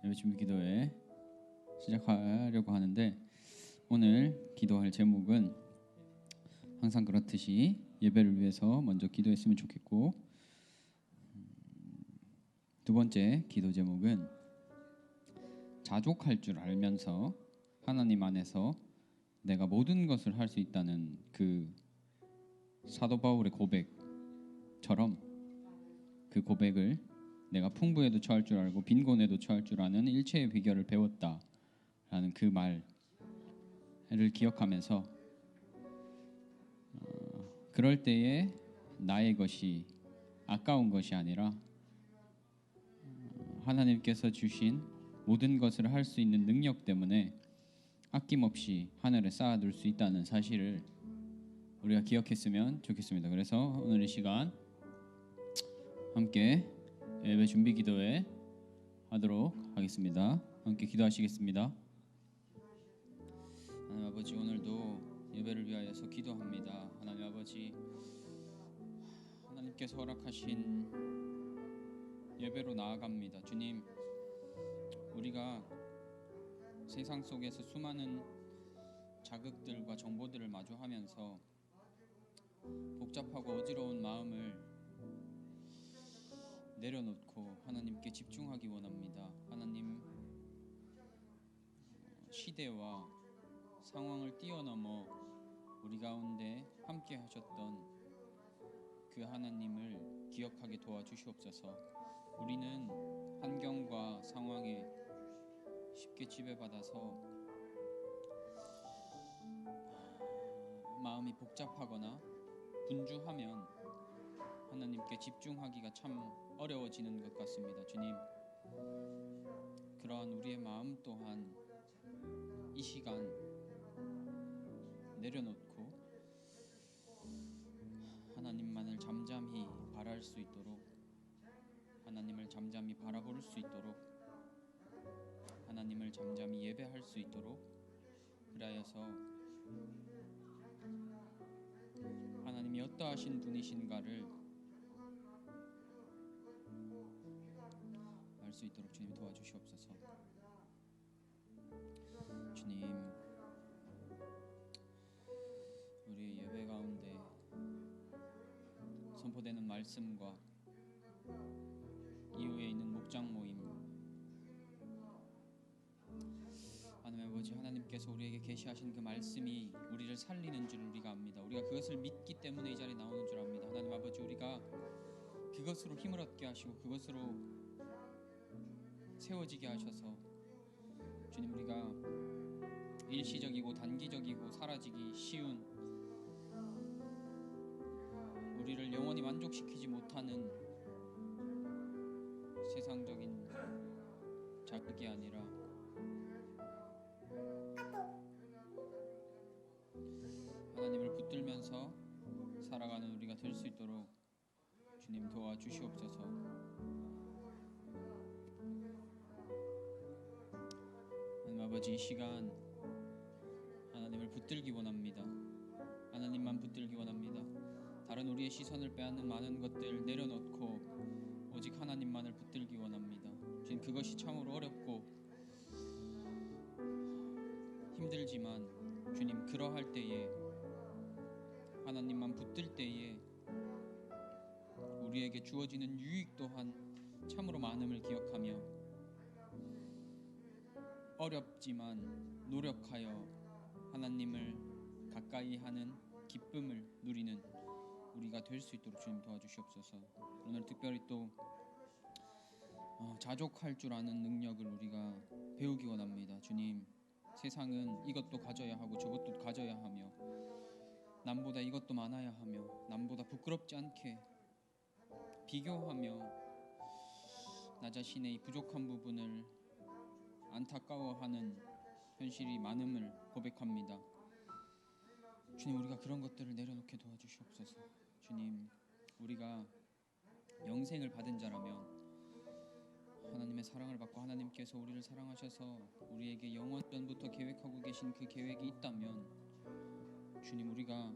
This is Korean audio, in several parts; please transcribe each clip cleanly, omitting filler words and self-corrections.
예배 준비 기도회 시작하려고 하는데, 오늘 기도할 제목은 항상 그렇듯이 예배를 위해서 먼저 기도했으면 좋겠고, 두 번째 기도 제목은 자족할 줄 알면서 하나님 안에서 내가 모든 것을 할 수 있다는 그 사도 바울의 고백처럼 그 고백을 내가 풍부에도 처할 줄 알고 빈곤에도 처할 줄 아는 일체의 비결을 배웠다라는 그 말을 기억하면서 그럴 때에 나의 것이 아까운 것이 아니라 하나님께서 주신 모든 것을 할 수 있는 능력 때문에 아낌없이 하늘에 쌓아둘 수 있다는 사실을 우리가 기억했으면 좋겠습니다. 그래서 오늘 이 시간 함께 예배 준비 기도회 하도록 하겠습니다. 함께 기도하시겠습니다. 하나님 아버지, 오늘도 예배를 위하여서 기도합니다. 하나님 아버지, 하나님께서 허락하신 예배로 나아갑니다. 주님, 우리가 세상 속에서 수많은 자극들과 정보들을 마주하면서 복잡하고 어지러운 마음을 내려놓고 하나님께 집중하기 원합니다. 하나님, 시대와 상황을 뛰어넘어 우리 가운데 함께 하셨던 그 하나님을 기억하게 도와주시옵소서. 우리는 환경과 상황에 쉽게 지배받아서 마음이 복잡하거나 분주하면 하나님께 집중하기가 참 어려워지는 것 같습니다. 주님, 그러한 우리의 마음 또한 이 시간 내려놓고 하나님만을 잠잠히 바랄 수 있도록, 하나님을 잠잠히 바라볼 수 있도록, 하나님을 잠잠히 예배할 수 있도록, 그리하여서 하나님이 어떠하신 분이신가를 알 수 있도록 주님 도와주시옵소서. 주님, 우리 예배 가운데 선포되는 말씀과 이후에 있는 목장 모임, 하나님 아버지, 하나님께서 우리에게 계시하신 그 말씀이 우리를 살리는 줄 우리가 압니다. 우리가 그것을 믿기 때문에 이 자리에 나오는 줄 압니다. 하나님 아버지, 우리가 그것으로 힘을 얻게 하시고 그것으로 세워지게 하셔서 주님, 우리가 일시적이고 단기적이고 사라지기 쉬운, 우리를 영원히 만족시키지 못하는 세상적인 자극이 아니라 하나님을 붙들면서 살아가는 우리가 될 수 있도록 주님 도와주시옵소서. 하나님 아버지, 이 시간 하나님을 붙들기 원합니다. 하나님만 붙들기 원합니다. 다른 우리의 시선을 빼앗는 많은 것들 내려놓고 오직 하나님만을 붙들기 원합니다. 주님, 그것이 참으로 어렵고 힘들지만 주님, 그러할 때에 하나님만 붙들 때에 우리에게 주어지는 유익 또한 참으로 많음을 기억하며 어렵지만 노력하여 하나님을 가까이 하는 기쁨을 누리는 우리가 될 수 있도록 주님 도와주시옵소서. 오늘 특별히 또 자족할 줄 아는 능력을 우리가 배우기 원합니다. 주님, 세상은 이것도 가져야 하고 저것도 가져야 하며 남보다 이것도 많아야 하며 남보다 부끄럽지 않게 비교하며 나 자신의 이 부족한 부분을 안타까워하는 현실이 많음을 고백합니다. 주님, 우리가 그런 것들을 내려놓게 도와주시옵소서. 주님, 우리가 영생을 받은 자라면, 하나님의 사랑을 받고 하나님께서 우리를 사랑하셔서 우리에게 영원전부터 계획하고 계신 그 계획이 있다면 주님, 우리가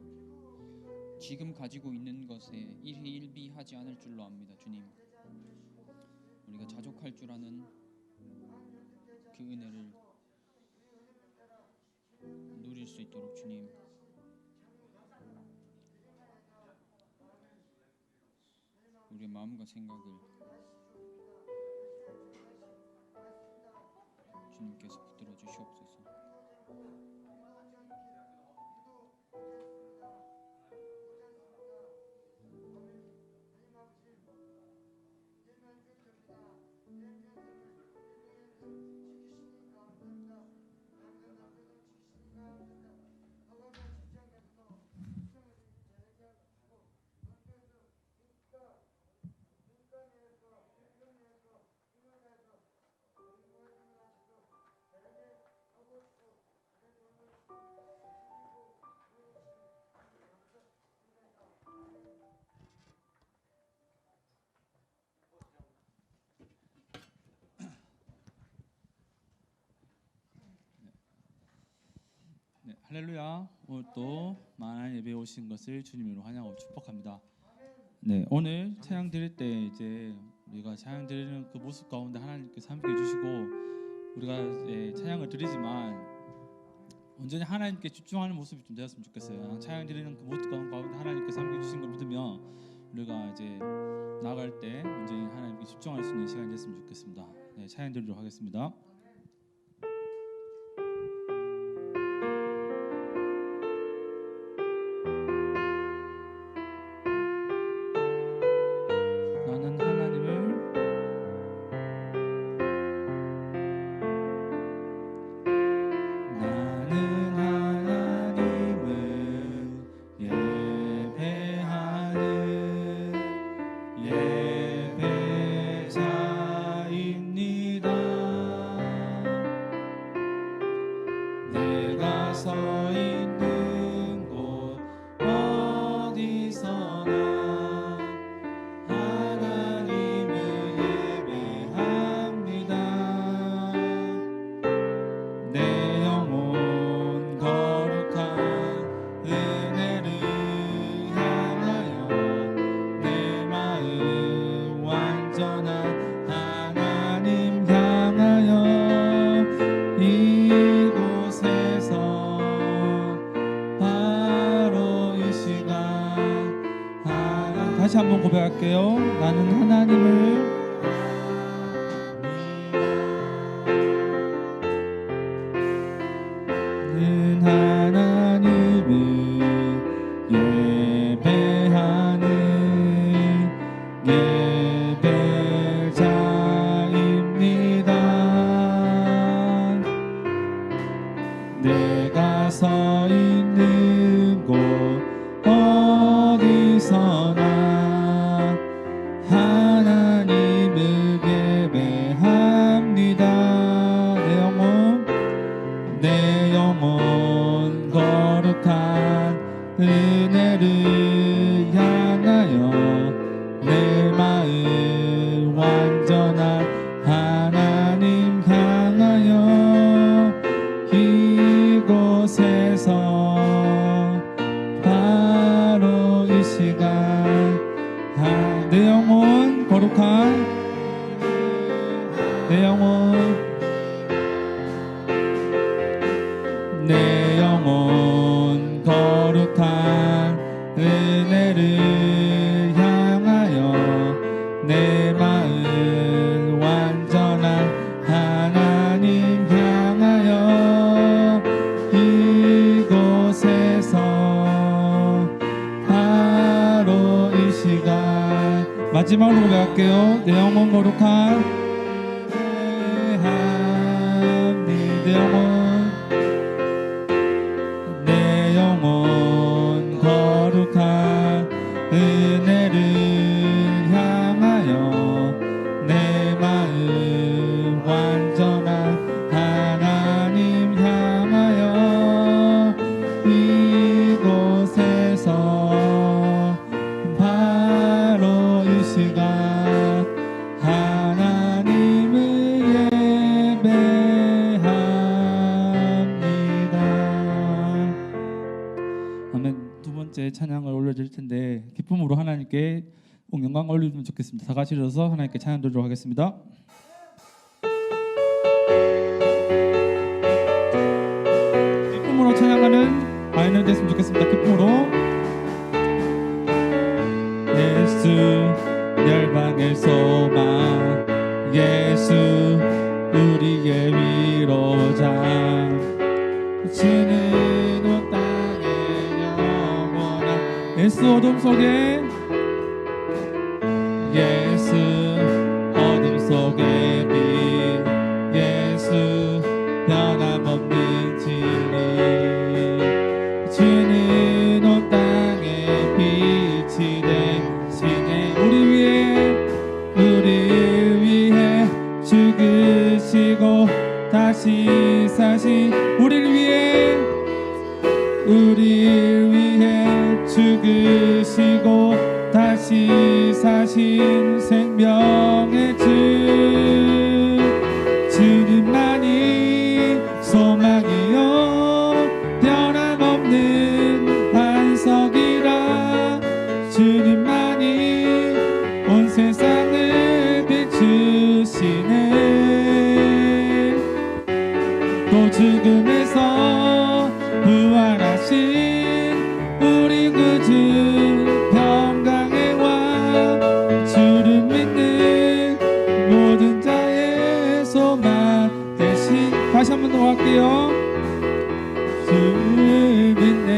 지금 가지고 있는 것에 일희일비하지 않을 줄로 압니다. 주님, 우리가 자족할 줄 아는 그 은혜를 누릴 수 있도록 주님 우리의 마음과 생각을 주님께서 붙들어 주시옵소서. 네, 할렐루야. 오늘 또 만난 예배에 오신 것을 주님으로 환영하고 축복합니다. 네, 오늘 찬양 드릴 때 이제 우리가 찬양 드리는 그 모습 가운데 하나님께서 함께 해주시고 우리가 찬양을 드리지만 온전히 하나님께 집중하는 모습이 좀 되었으면 좋겠어요. 찬양 드리는 그 모습 가운데 하나님께서 함께 해주신 걸 믿으며 우리가 이제 나아갈 때 온전히 하나님께 집중할 수 있는 시간이 됐으면 좋겠습니다. 네, 찬양 드리도록 하겠습니다. 나는 하나님을 예배하는 예배자입니다. 내가 서 있는 곳 어디서나 하나님을 예배합니다. 내 영혼 거룩한 은혜를 향하여 내 마음 완전한 하나님 향하여 이곳에서 바로 이 시간 다시 한번 고백할게요. 나는 하나님을 하나님을 예배하는 예배자입니다. 내가 서 있는 곳 어디서나 하나님을 예배합니다. 내 영혼 거룩한 은혜를 향하여 내 마음 완전한 하나님 향하여 이곳에서 바로 이 시간 내 영혼 거룩한 내 영혼 거룩한 은혜를 향하여 내 마음 완전한 하나님 향하여 이곳에서 바로 이 시간 마지막으로 고백할게요. 내 영혼 거룩한 내 영혼 거룩한 은혜를 향하여 내 마음 완전한 하나님 향하여 이곳에서 바로 이 시간 하나님을 두 번째 찬양을 올려드릴 텐데 기쁨으로 하나님께 영광 올려주면 좋겠습니다. 다 같이 일어서 하나님께 찬양 드리도록 하겠습니다. 많이 됐으면 좋겠습니다. 기쁨으로 예수 열방의 소망 예수 우리의 위로자 주는 온 땅의 영원한 예수 어둠 속에 예수 어둠 속에 빛 예수 변함없는 진리 주는 온 땅에 빛이 되시네 우리 위해 죽으시고 다시 사신 우리를 위해 죽으시고 다시 사신 생명의 주 주님만이 소망이요 변함없는 반석이라 주님만이 온 세상을 비추시네 또 죽음에서 부활하신 우리 구주 평강의 왕 주를 믿는 모든 자의 소망 대신 다시 한 번 더 할게요 주를 믿네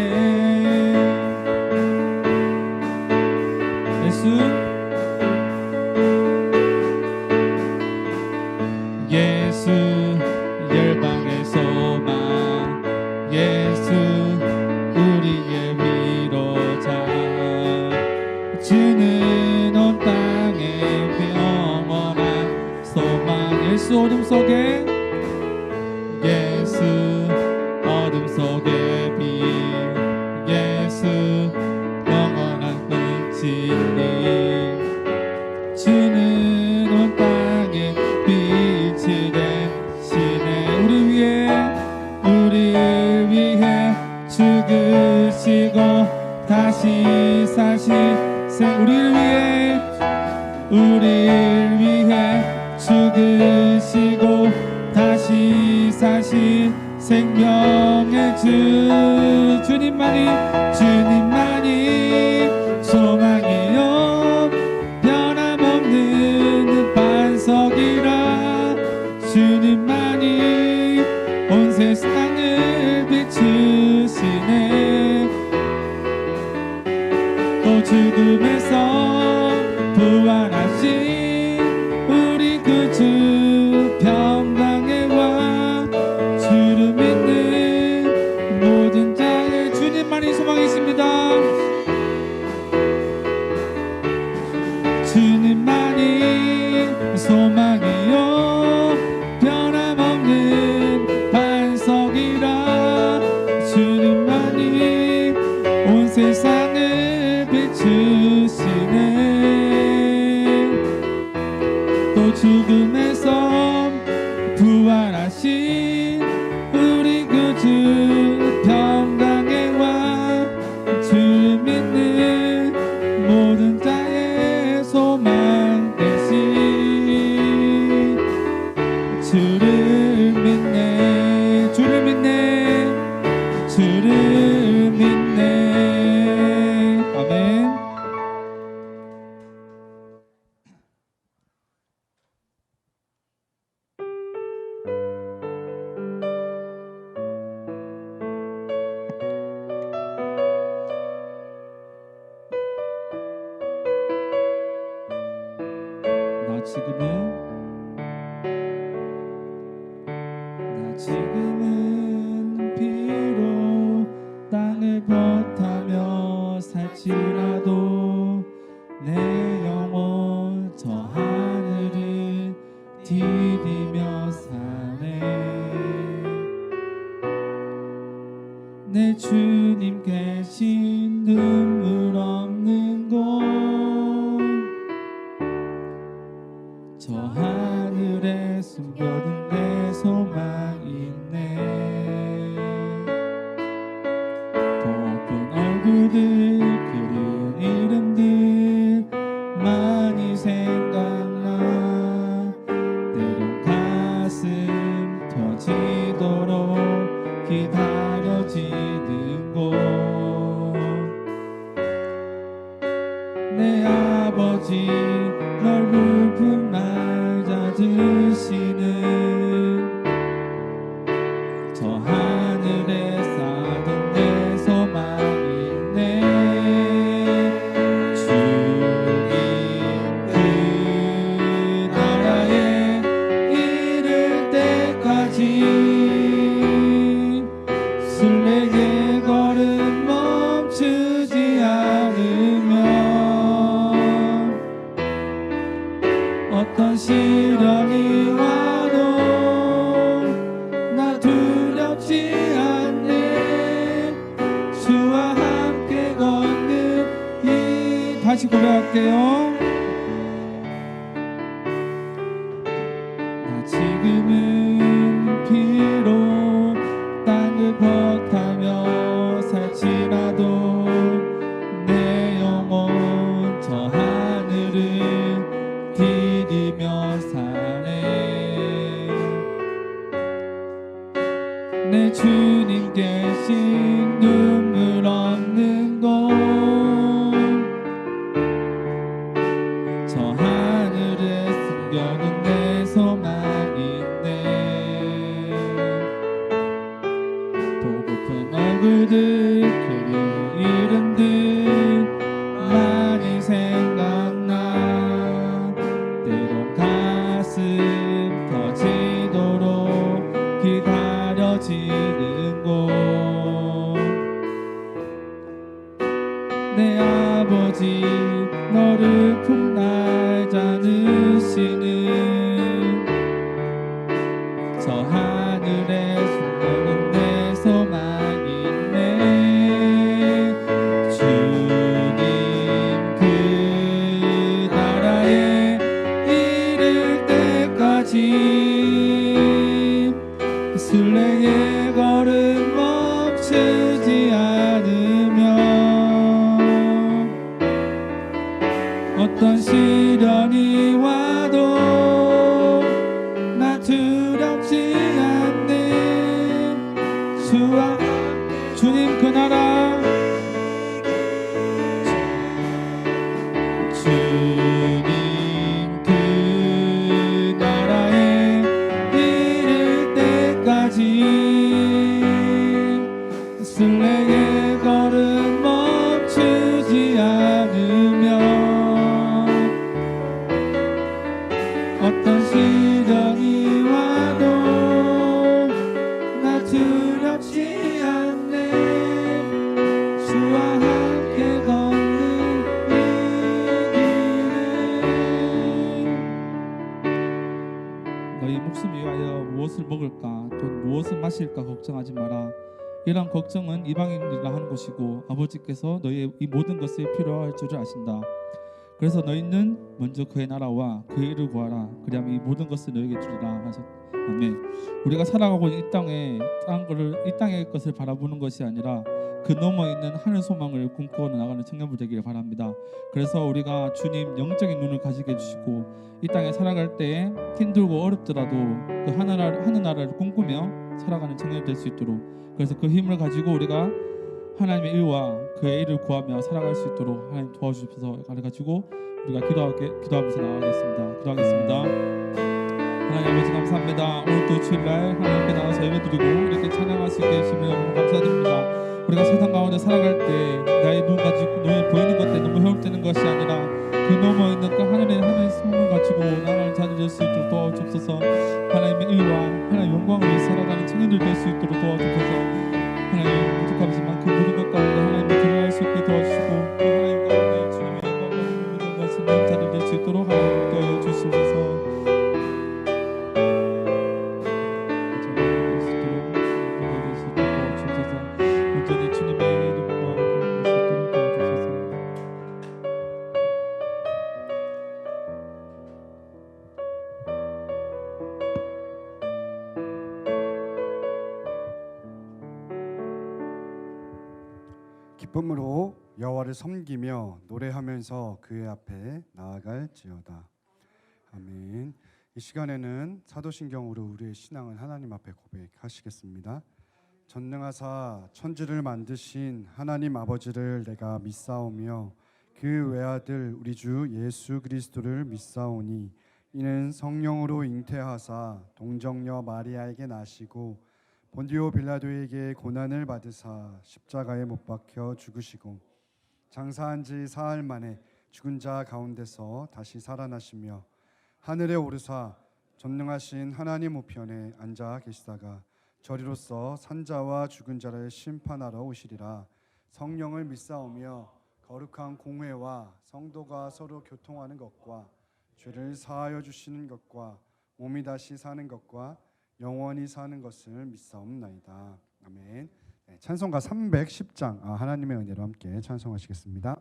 예수 열방의 소망 예수 우리의 위로자 주는 온 땅의 영원한 소망 예수 어둠 속에 예수 어둠 속에 빛 예수 영원한 진리 주는 온 땅에 빛이 되시네 우리 위해 죽으시고 다시 사신 우리를 위해 죽으시고 다시 사신 생명의 주 주님만이 소망이요 변함없는 반석이라 주님만이 온 세상을 비추시네 또 죽음에서 부활하신 우리 구주 평강의 왕 주를 믿는 모든 자의 주님만이 소망이십니다 주님만이 소망이요 변함없는 반석이라 주님만이 온 세상을 비추시네 또 죽음에서 부활하신 우리 구주 평강의 왕 주를 믿는 모든 자의 소망 대신 주를 믿네 아멘. 나 지금은 비록 땅을 벗하며 살지라도 내 영혼 저 하늘을 디디며 사네 내 주님 계신 눈물 없는 곳 저 하늘에 숨겨둔 내 소망이 있네 복은 얼굴들 그리운 내 아버지 넓은 날 찾으시는 저 하늘에 쌓은 내 소망이네. 주님 그 나라에 이를 때까지 순례의 걸음 멈추지 않으면 어떤 시련이 와도 나 두렵지 않네. 주와 함께 걷는 이 다시 고백할게요. 나 지금은 비록 땅을 버타며 살지라도 내 영혼 저 하늘을 디디며 사네. 내 주님 계신 눈물 없는 곳 저 하늘에 숨겨둔 내 소망인데 보고픈 얼굴들 그리운 이름들 많이 생각나. 때론 가슴 터지도록 기다려지는 곳 내 아버지 너를 품날 자으시는 저 하늘에 숨겨둔 내 소망이네. 주님 그 나라에 이를 때까지 순례의 걸음 멈추지 않으면 어떤 시련이 와도 나 두렵지 않네. 주와 주님 그 나라 주님 그 나라에 이를 때까지 순례의 걸음 멈추지 않으면 어떤 시련이 와도 나 두렵지 않네. 주와 함께 걷는 이 길을 너희 목숨 위하여 무엇을 먹을까 또 무엇을 마실까 걱정하지 마라. 이러한 걱정은 이방인들이라 하는 것이고 아버지께서 너희의 이 모든 것을 필요할 줄을 아신다. 그래서 너희는 먼저 그의 나라와 그의 일을 구하라. 그리하면 이 모든 것을 너희에게 주리라 하셨. 아멘. 우리가 살아가고 있는 이 땅의 것을 바라보는 것이 아니라 그 너머 있는 하늘 소망을 꿈꾸어 나가는 청년들 되기를 바랍니다. 그래서 우리가 주님 영적인 눈을 가지게 해주시고 이 땅에 살아갈 때에 힘들고 어렵더라도 그 하늘 나라를 꿈꾸며 살아가는 청년이 될 수 있도록, 그래서 그 힘을 가지고 우리가 하나님의 일과 그의 일을 구하며 살아갈 수 있도록 하나님 도와주셔서 가르쳐주고 우리가 기도하면서 나가겠습니다. 기도하겠습니다. 하나님 아버지 감사합니다. 오늘 또 주일날 하나님 앞에 나와서 예배드리고 이렇게 찬양할 수 있게 해주시면 너무 감사드립니다. 우리가 세상 가운데 살아갈 때 나의 눈 가지고 눈에 보이는 것 때문에 너무 회복되는 것이 아니라 그 넘어 있는 그 하나님의 소망을 가지고 나를 찾을 수 있도록 도와주옵소서. 하나님의 의와 하나님의 영광을 위해 살아가는 청년들 될 수 있도록 도와주옵소서. 하나님 부족하지만 그 모든 것 가운데 하나님을 드러날 수 있게 도와주시고 또 하나님 가운데 주님의 영광을 모든 것을 자들 될 수 있도록 하나님 도와 주시옵소서. 온전히 주님의 이름과 기록될 수 있도록 도와주소서. 기쁨으로 여호와를 섬기며 노래하면서 그의 앞에 나아갈지어다. 아멘. 이 시간에는 사도신경으로 우리의 신앙을 하나님 앞에 고백하시겠습니다. 전능하사 천지를 만드신 하나님 아버지를 내가 믿사오며 그 외아들 우리 주 예수 그리스도를 믿사오니 이는 성령으로 잉태하사 동정녀 마리아에게 나시고 본디오 빌라도에게 고난을 받으사 십자가에 못 박혀 죽으시고 장사한 지 사흘 만에 죽은 자 가운데서 다시 살아나시며 하늘에 오르사 전능하신 하나님 우편에 앉아 계시다가 저리로서 산자와 죽은 자를 심판하러 오시리라. 성령을 믿사오며 거룩한 공회와 성도가 서로 교통하는 것과 죄를 사하여 주시는 것과 몸이 다시 사는 것과 영원히 사는 것을 믿사옵나이다. 아멘. 네, 찬송가 310장 하나님의 은혜로 함께 찬송하시겠습니다.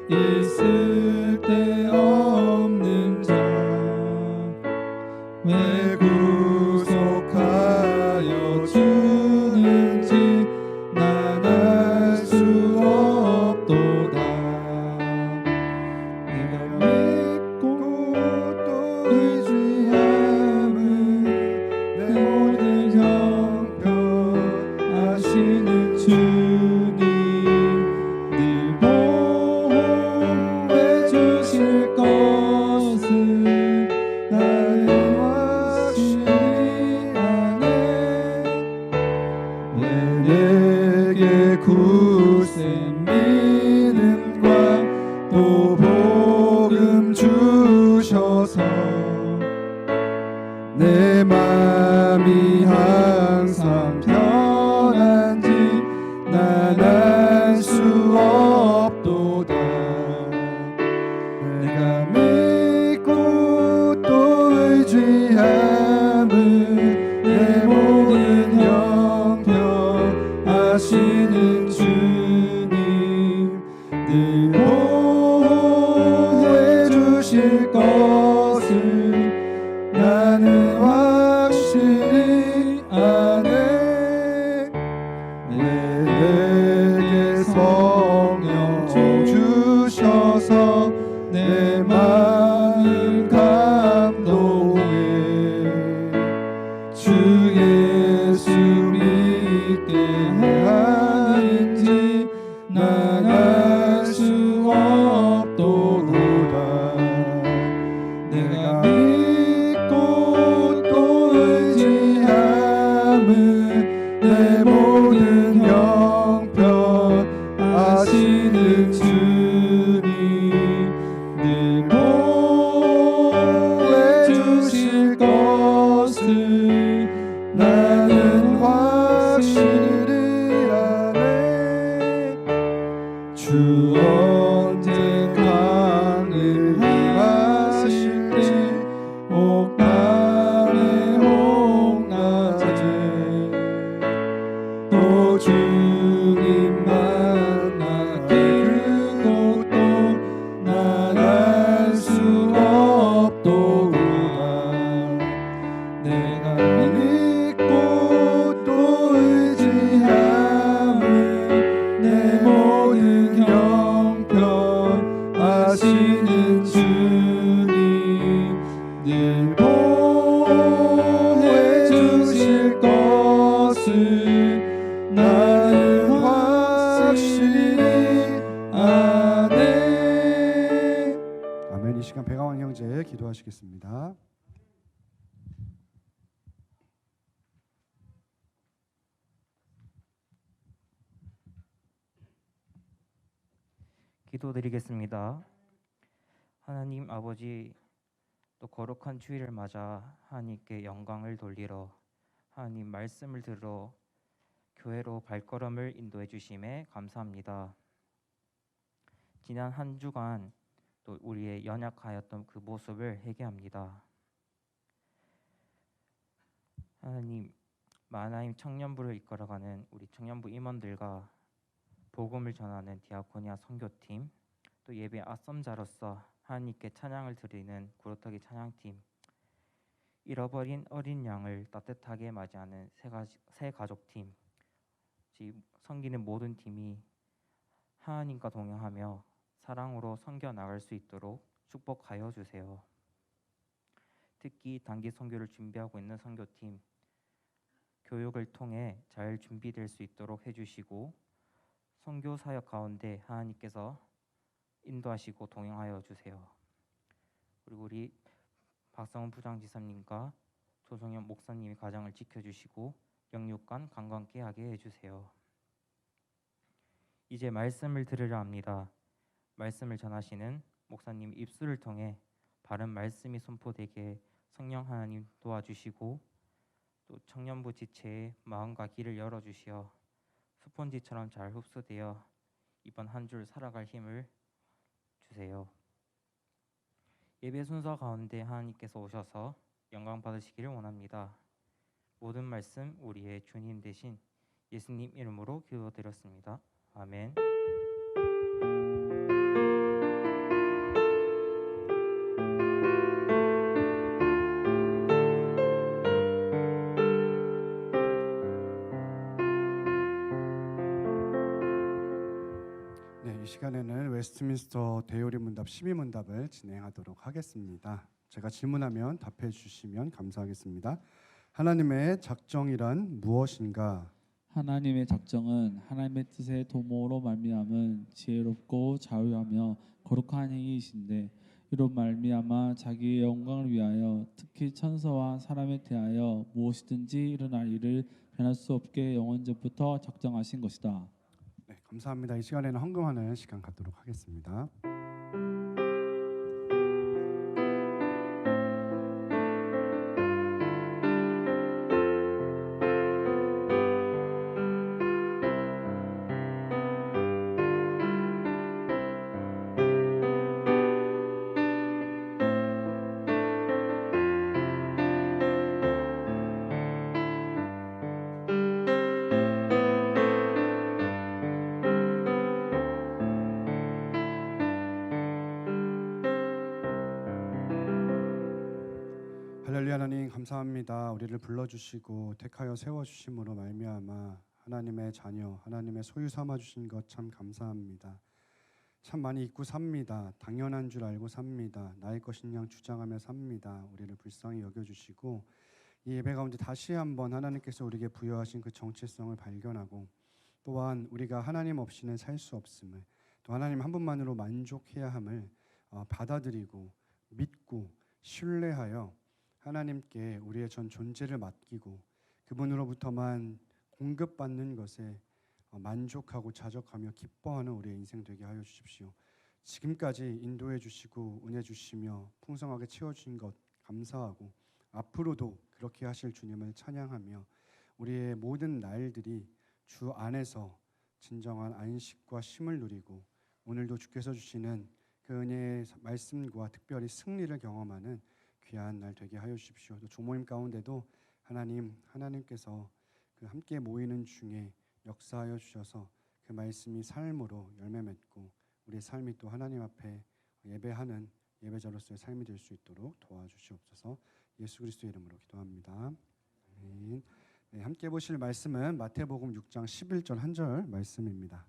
있을 데 없는 자 왜 구속하여 주는지 난 알 수 없도다. 내가 믿고 또 의지함은 내 모든 형편하시는 주님 늘 주실 것을 나는 확실히 아네. 왜 내게 굳센 믿음과 또 복음 주셔서 내 맘이 항상 편한지 난 알 수 없도다. 내가 믿고 또 의지함은 내 모든 형편 하시는 주님 늘 보호해 주실 것을 나는 확실히 아네. 왜 내게 성령 주셔서 내 마음 감동해 주 예수 믿게 하는지 난 알 수 없도다. 내가 믿고 또 의지함은 내 모든 형편 아시는 주님 늘 보호해 주실 것을 나는 확실히 아네. 주 언젠가는 행하실지 옥남의 홍낮에 또 주님 만나게 그곳도 난 알 수 없도다. 내가 믿고 또 의지함은 내 모든 형편 아시는 주님 늘 보호해 주실 것을 나는 확실히 아네. 아멘. 이 시간 배강원 형제 기도하시겠습니다. 기도드리겠습니다. 하나님 아버지, 또 거룩한 주일을 맞아 하나님께 영광을 돌리러 하나님 말씀을 들어 교회로 발걸음을 인도해 주심에 감사합니다. 지난 한 주간 또 우리의 연약하였던 그 모습을 회개합니다. 하나님, 마나임 청년부를 이끌어가는 우리 청년부 임원들과 복음을 전하는 디아코니아 선교팀, 또 예배 앞섬자로서 하나님께 찬양을 드리는 구로터기 찬양팀, 잃어버린 어린 양을 따뜻하게 맞이하는 새 가족팀, 섬기는 모든 팀이 하나님과 동행하며 사랑으로 섬겨 나갈 수 있도록 축복하여 주세요. 특히 단기 선교를 준비하고 있는 선교팀 교육을 통해 잘 준비될 수 있도록 해주시고 선교 사역 가운데 하나님께서 인도하시고 동행하여 주세요. 그리고 우리 박성훈 부장지사님과 조성현 목사님이 가정을 지켜주시고 영육간 강건케 하게 해주세요. 이제 말씀을 들으려 합니다. 말씀을 전하시는 목사님 입술을 통해 바른 말씀이 선포되게 성령 하나님 도와주시고 또 청년부 지체의 마음과 귀를 열어주시어 스펀지처럼 잘 흡수되어 이번 한 줄 살아갈 힘을 주세요. 예배 순서 가운데 하나님께서 오셔서 영광 받으시기를 원합니다. 모든 말씀 우리의 주님 되신 예수님 이름으로 기도드렸습니다. 아멘. 네, 이 시간에는 웨스트민스터 대요리 문답 12문답을 진행하도록 하겠습니다. 제가 질문하면 답해 주시면 감사하겠습니다. 하나님의 작정이란 무엇인가? 하나님의 작정은 하나님의 뜻의 도모로 말미암은 지혜롭고 자유하며 거룩한 행위이신데 이로 말미암아 자기의 영광을 위하여 특히 천사와 사람에 대하여 무엇이든지 일어날 일을 변할 수 없게 영원전부터 작정하신 것이다. 네, 감사합니다. 이 시간에는 헌금하는 시간 갖도록 하겠습니다. 할렐루야. 하나님 감사합니다. 우리를 불러주시고 택하여 세워주심으로 말미암아 하나님의 자녀, 하나님의 소유 삼아주신 것 참 감사합니다. 참 많이 잊고 삽니다. 당연한 줄 알고 삽니다. 나의 것인 양 주장하며 삽니다. 우리를 불쌍히 여겨주시고 이 예배 가운데 다시 한번 하나님께서 우리에게 부여하신 그 정체성을 발견하고 또한 우리가 하나님 없이는 살 수 없음을 또 하나님 한 분만으로 만족해야 함을 받아들이고 믿고 신뢰하여 하나님께 우리의 전 존재를 맡기고 그분으로부터만 공급받는 것에 만족하고 자족하며 기뻐하는 우리의 인생 되게 하여 주십시오. 지금까지 인도해 주시고 은혜 주시며 풍성하게 채워주신 것 감사하고 앞으로도 그렇게 하실 주님을 찬양하며 우리의 모든 날들이 주 안에서 진정한 안식과 쉼을 누리고 오늘도 주께서 주시는 그 은혜의 말씀과 특별히 승리를 경험하는 귀한 날 되게 하여 주십시오. 또 조모임 가운데도 하나님께서 그 함께 모이는 중에 역사하여 주셔서 그 말씀이 삶으로 열매 맺고 우리의 삶이 또 하나님 앞에 예배하는 예배자로서의 삶이 될 수 있도록 도와주시옵소서. 예수 그리스도의 이름으로 기도합니다. 아멘. 네, 함께 보실 말씀은 마태복음 6장 11절 한 절 말씀입니다.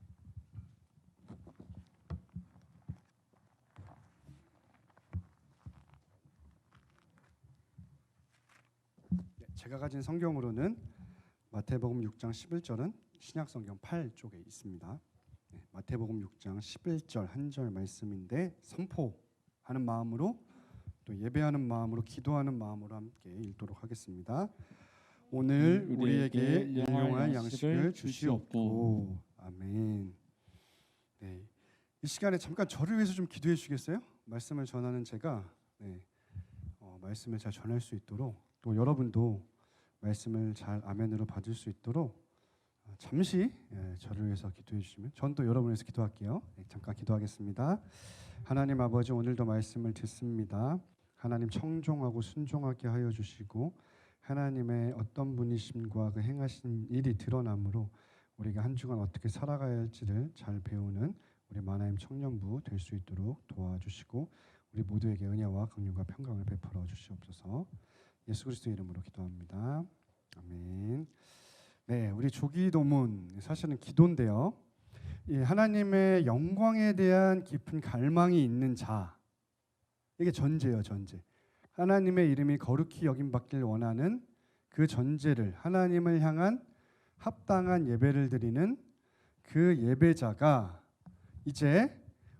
제가 가진 성경으로는 마태복음 6장 11절은 신약성경 8쪽에 있습니다. 네, 마태복음 6장 11절 한 절 말씀인데 선포하는 마음으로 또 예배하는 마음으로 기도하는 마음으로 함께 읽도록 하겠습니다. 오늘 우리에게 일용할 양식을 주시옵고. 아멘. 네, 이 시간에 잠깐 저를 위해서 좀 기도해 주시겠어요? 말씀을 전하는 제가 말씀을 잘 전할 수 있도록 또 여러분도 말씀을 잘 아멘으로 받을 수 있도록 잠시 저를 위해서 기도해 주시면 전 또 여러분을 위해서 기도할게요. 잠깐 기도하겠습니다. 하나님 아버지, 오늘도 말씀을 듣습니다. 하나님 청종하고 순종하게 하여 주시고 하나님의 어떤 분이심과 그 행하신 일이 드러나므로 우리가 한 주간 어떻게 살아가야 할지를 잘 배우는 우리 마나임 청년부 될 수 있도록 도와주시고 우리 모두에게 은혜와 긍휼과 평강을 베풀어 주시옵소서. 예수 그리스도 이름으로 기도합니다. 아멘. 네, 우리 조기도문 사실은 기도인데요. 이 하나님의 영광에 대한 깊은 갈망이 있는 자, 이게 전제예요, 전제. 하나님의 이름이 거룩히 여김받길 원하는 그 전제를, 하나님을 향한 합당한 예배를 드리는 그 예배자가 이제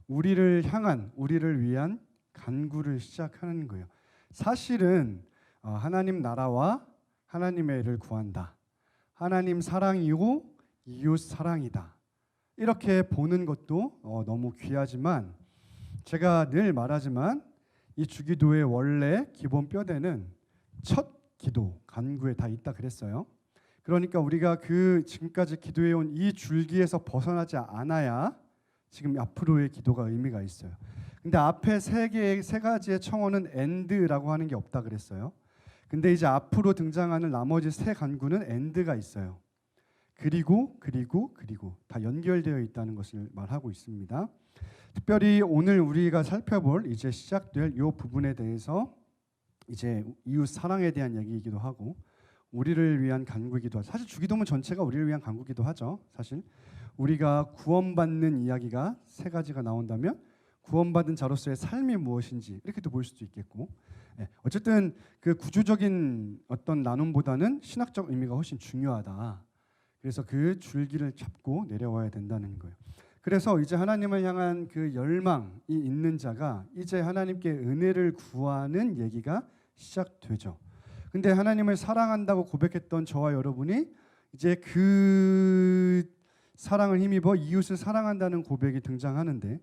우리를 향한, 우리를 위한 간구를 시작하는 거예요. 사실은 하나님 나라와 하나님의 일을 구한다, 하나님 사랑이고 이웃 사랑이다, 이렇게 보는 것도 너무 귀하지만, 제가 늘 말하지만 이 주기도의 원래 기본 뼈대는 첫 기도, 간구에 다 있다 그랬어요. 그러니까 우리가 그 지금까지 기도해온 이 줄기에서 벗어나지 않아야 지금 앞으로의 기도가 의미가 있어요. 근데 앞에 세 가지의 청어는 엔드라고 하는 게 없다 그랬어요. 근데 이제 앞으로 등장하는 나머지 세 간구는 엔드가 있어요. 그리고 다 연결되어 있다는 것을 말하고 있습니다. 특별히 오늘 우리가 살펴볼 이제 시작될 이 부분에 대해서 이제 이웃 사랑에 대한 얘기이기도 하고 우리를 위한 간구이기도 하죠. 사실 주기도문 전체가 우리를 위한 간구기도 하죠. 사실 우리가 구원받는 이야기가 세 가지가 나온다면 구원받은 자로서의 삶이 무엇인지 이렇게도 볼 수도 있겠고, 어쨌든 그 구조적인 어떤 나눔보다는 신학적 의미가 훨씬 중요하다. 그래서 그 줄기를 잡고 내려와야 된다는 거예요. 그래서 이제 하나님을 향한 그 열망이 있는 자가 이제 하나님께 은혜를 구하는 얘기가 시작되죠. 근데 하나님을 사랑한다고 고백했던 저와 여러분이 이제 그 사랑을 힘입어 이웃을 사랑한다는 고백이 등장하는데,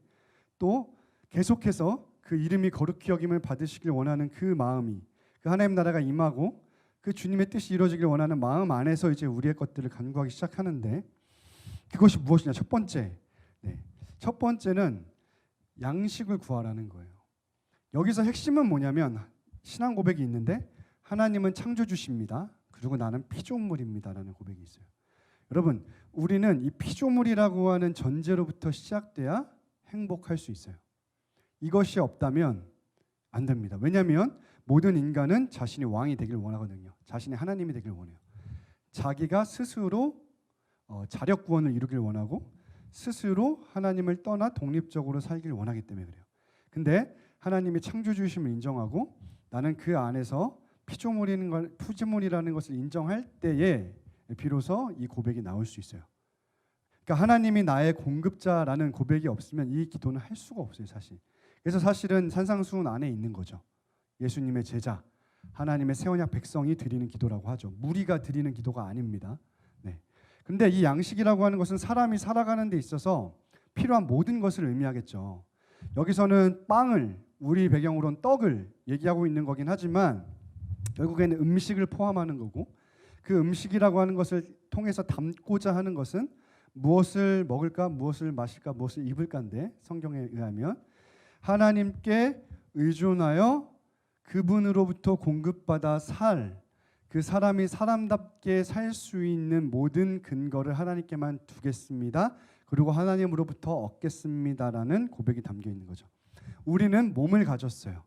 또 계속해서 그 이름이 거룩히 여김을 받으시길 원하는 그 마음이, 그 하나님 나라가 임하고 그 주님의 뜻이 이루어지길 원하는 마음 안에서 이제 우리의 것들을 간구하기 시작하는데, 그것이 무엇이냐? 첫 번째는 양식을 구하라는 거예요. 여기서 핵심은 뭐냐면 신앙 고백이 있는데 하나님은 창조주십니다. 그리고 나는 피조물입니다라는 고백이 있어요. 여러분, 우리는 이 피조물이라고 하는 전제로부터 시작돼야 행복할 수 있어요. 이것이 없다면 안 됩니다. 왜냐하면 모든 인간은 자신이 왕이 되길 원하거든요. 자신이 하나님이 되길 원해요. 자기가 스스로 자력 구원을 이루길 원하고 스스로 하나님을 떠나 독립적으로 살길 원하기 때문에 그래요. 근데 하나님이 창조주심을 인정하고 나는 그 안에서 피조물이라는 것을 인정할 때에 비로소 이 고백이 나올 수 있어요. 그러니까 하나님이 나의 공급자라는 고백이 없으면 이 기도는 할 수가 없어요, 사실. 그래서 사실은 산상수훈 안에 있는 거죠. 예수님의 제자, 하나님의 새 언약 백성이 드리는 기도라고 하죠. 무리가 드리는 기도가 아닙니다. 네. 근데 이 양식이라고 하는 것은 사람이 살아가는 데 있어서 필요한 모든 것을 의미하겠죠. 여기서는 빵을, 우리 배경으로는 떡을 얘기하고 있는 거긴 하지만 결국에는 음식을 포함하는 거고, 그 음식이라고 하는 것을 통해서 담고자 하는 것은 무엇을 먹을까, 무엇을 마실까, 무엇을 입을까인데, 성경에 의하면 하나님께 의존하여 그분으로부터 공급받아 살, 그 사람이 사람답게 살 수 있는 모든 근거를 하나님께만 두겠습니다. 그리고 하나님으로부터 얻겠습니다라는 고백이 담겨 있는 거죠. 우리는 몸을 가졌어요.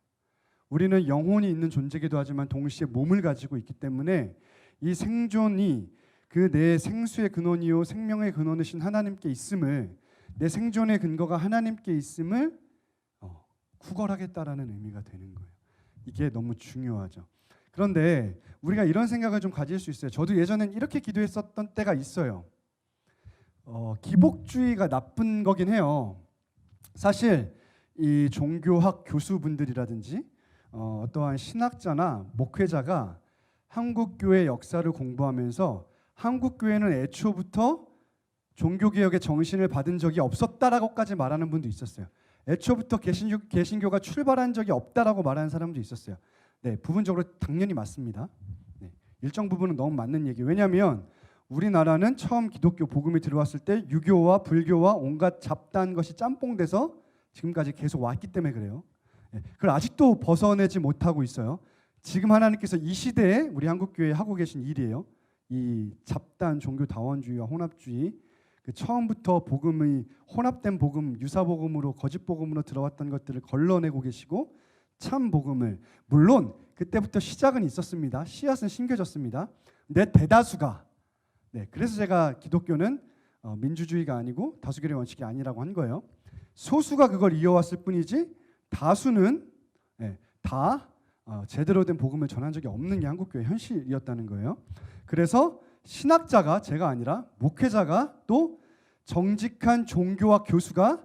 우리는 영혼이 있는 존재이기도 하지만 동시에 몸을 가지고 있기 때문에 이 생존이 그 내 생수의 근원이요 생명의 근원이신 하나님께 있음을, 내 생존의 근거가 하나님께 있음을 구걸하겠다라는 의미가 되는 거예요. 이게 너무 중요하죠. 그런데 우리가 이런 생각을 좀 가질 수 있어요. 저도 예전엔 이렇게 기도했었던 때가 있어요. 기복주의가 나쁜 거긴 해요. 사실 이 종교학 교수분들이라든지 어떠한 신학자나 목회자가 한국교회 역사를 공부하면서 한국교회는 애초부터 종교개혁의 정신을 받은 적이 없었다라고까지 말하는 분도 있었어요. 애초부터 개신교가 출발한 적이 없다라고 말하는 사람도 있었어요. 네, 부분적으로 당연히 맞습니다. 네, 일정 부분은 너무 맞는 얘기예요. 왜냐하면 우리나라는 처음 기독교 복음이 들어왔을 때 유교와 불교와 온갖 잡다한 것이 짬뽕돼서 지금까지 계속 왔기 때문에 그래요. 네, 그걸 아직도 벗어내지 못하고 있어요. 지금 하나님께서 이 시대에 우리 한국교회에 하고 계신 일이에요. 이 잡다한 종교 다원주의와 혼합주의, 그 처음부터 복음이 혼합된 복음, 유사복음으로 거짓복음으로 들어왔던 것들을 걸러내고 계시고 참 복음을, 물론 그때부터 시작은 있었습니다. 씨앗은 심겨졌습니다. 근데 대다수가, 네, 그래서 제가 기독교는 민주주의가 아니고 다수결의 원칙이 아니라고 한 거예요. 소수가 그걸 이어왔을 뿐이지 다수는 다 제대로 된 복음을 전한 적이 없는 게 한국교회 현실이었다는 거예요. 그래서 신학자가 제가 아니라 목회자가 또 정직한 종교학 교수가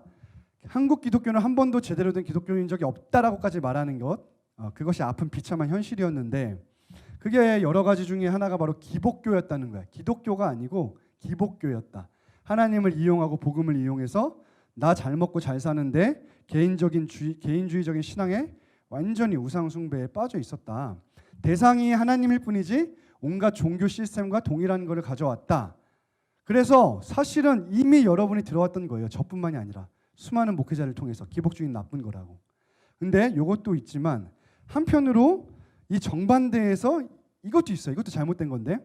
한국 기독교는 한 번도 제대로 된 기독교인 적이 없다라고까지 말하는 것, 그것이 아픈 비참한 현실이었는데 그게 여러 가지 중에 하나가 바로 기복교였다는 거야. 기독교가 아니고 기복교였다. 하나님을 이용하고 복음을 이용해서 나 잘 먹고 잘 사는데 개인주의적인 신앙에 완전히 우상 숭배에 빠져 있었다. 대상이 하나님일 뿐이지 온갖 종교 시스템과 동일한 것을 가져왔다. 그래서 사실은 이미 여러분이 들어왔던 거예요. 저뿐만이 아니라 수많은 목회자를 통해서 기복주의는 나쁜 거라고. 근데 이것도 있지만 한편으로 이 정반대에서 이것도 있어요. 이것도 잘못된 건데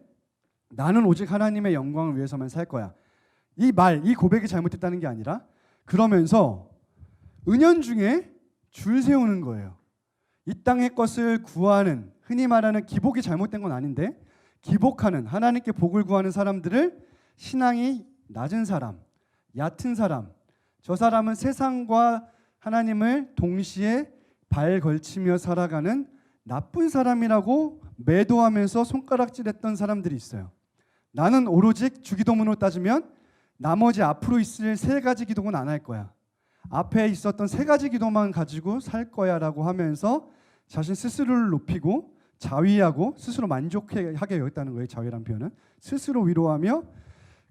나는 오직 하나님의 영광을 위해서만 살 거야. 이 고백이 잘못됐다는 게 아니라 그러면서 은연중에 줄 세우는 거예요. 이 땅의 것을 구하는, 흔히 말하는 기복이 잘못된 건 아닌데 기복하는, 하나님께 복을 구하는 사람들을 신앙이 낮은 사람, 얕은 사람, 저 사람은 세상과 하나님을 동시에 발 걸치며 살아가는 나쁜 사람이라고 매도하면서 손가락질했던 사람들이 있어요. 나는 오로지 주기도문으로 따지면 나머지 앞으로 있을 3가지 기도는 안 할 거야. 앞에 있었던 3가지 기도만 가지고 살 거야라고 하면서 자신 스스로를 높이고 자위하고 스스로 만족하게 여겼다는 거예요. 자위란 표현은 스스로 위로하며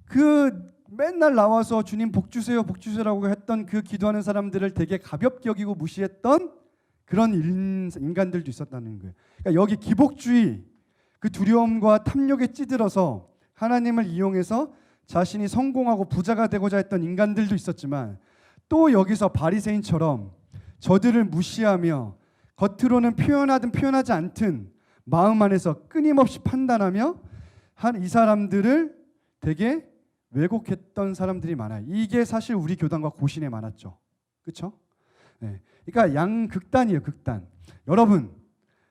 그 맨날 나와서 주님 복 주세요 복 주세요라고 했던 그 기도하는 사람들을 되게 가볍게 여기고 무시했던 그런 인간들도 있었다는 거예요. 그러니까 여기 기복주의, 그 두려움과 탐욕에 찌들어서 하나님을 이용해서 자신이 성공하고 부자가 되고자 했던 인간들도 있었지만 또 여기서 바리새인처럼 저들을 무시하며 겉으로는 표현하든 표현하지 않든 마음 안에서 끊임없이 판단하며 이 사람들을 되게 왜곡했던 사람들이 많아요. 이게 사실 우리 교단과 고신에 많았죠. 그렇죠? 네. 그러니까 양극단이에요. 극단. 여러분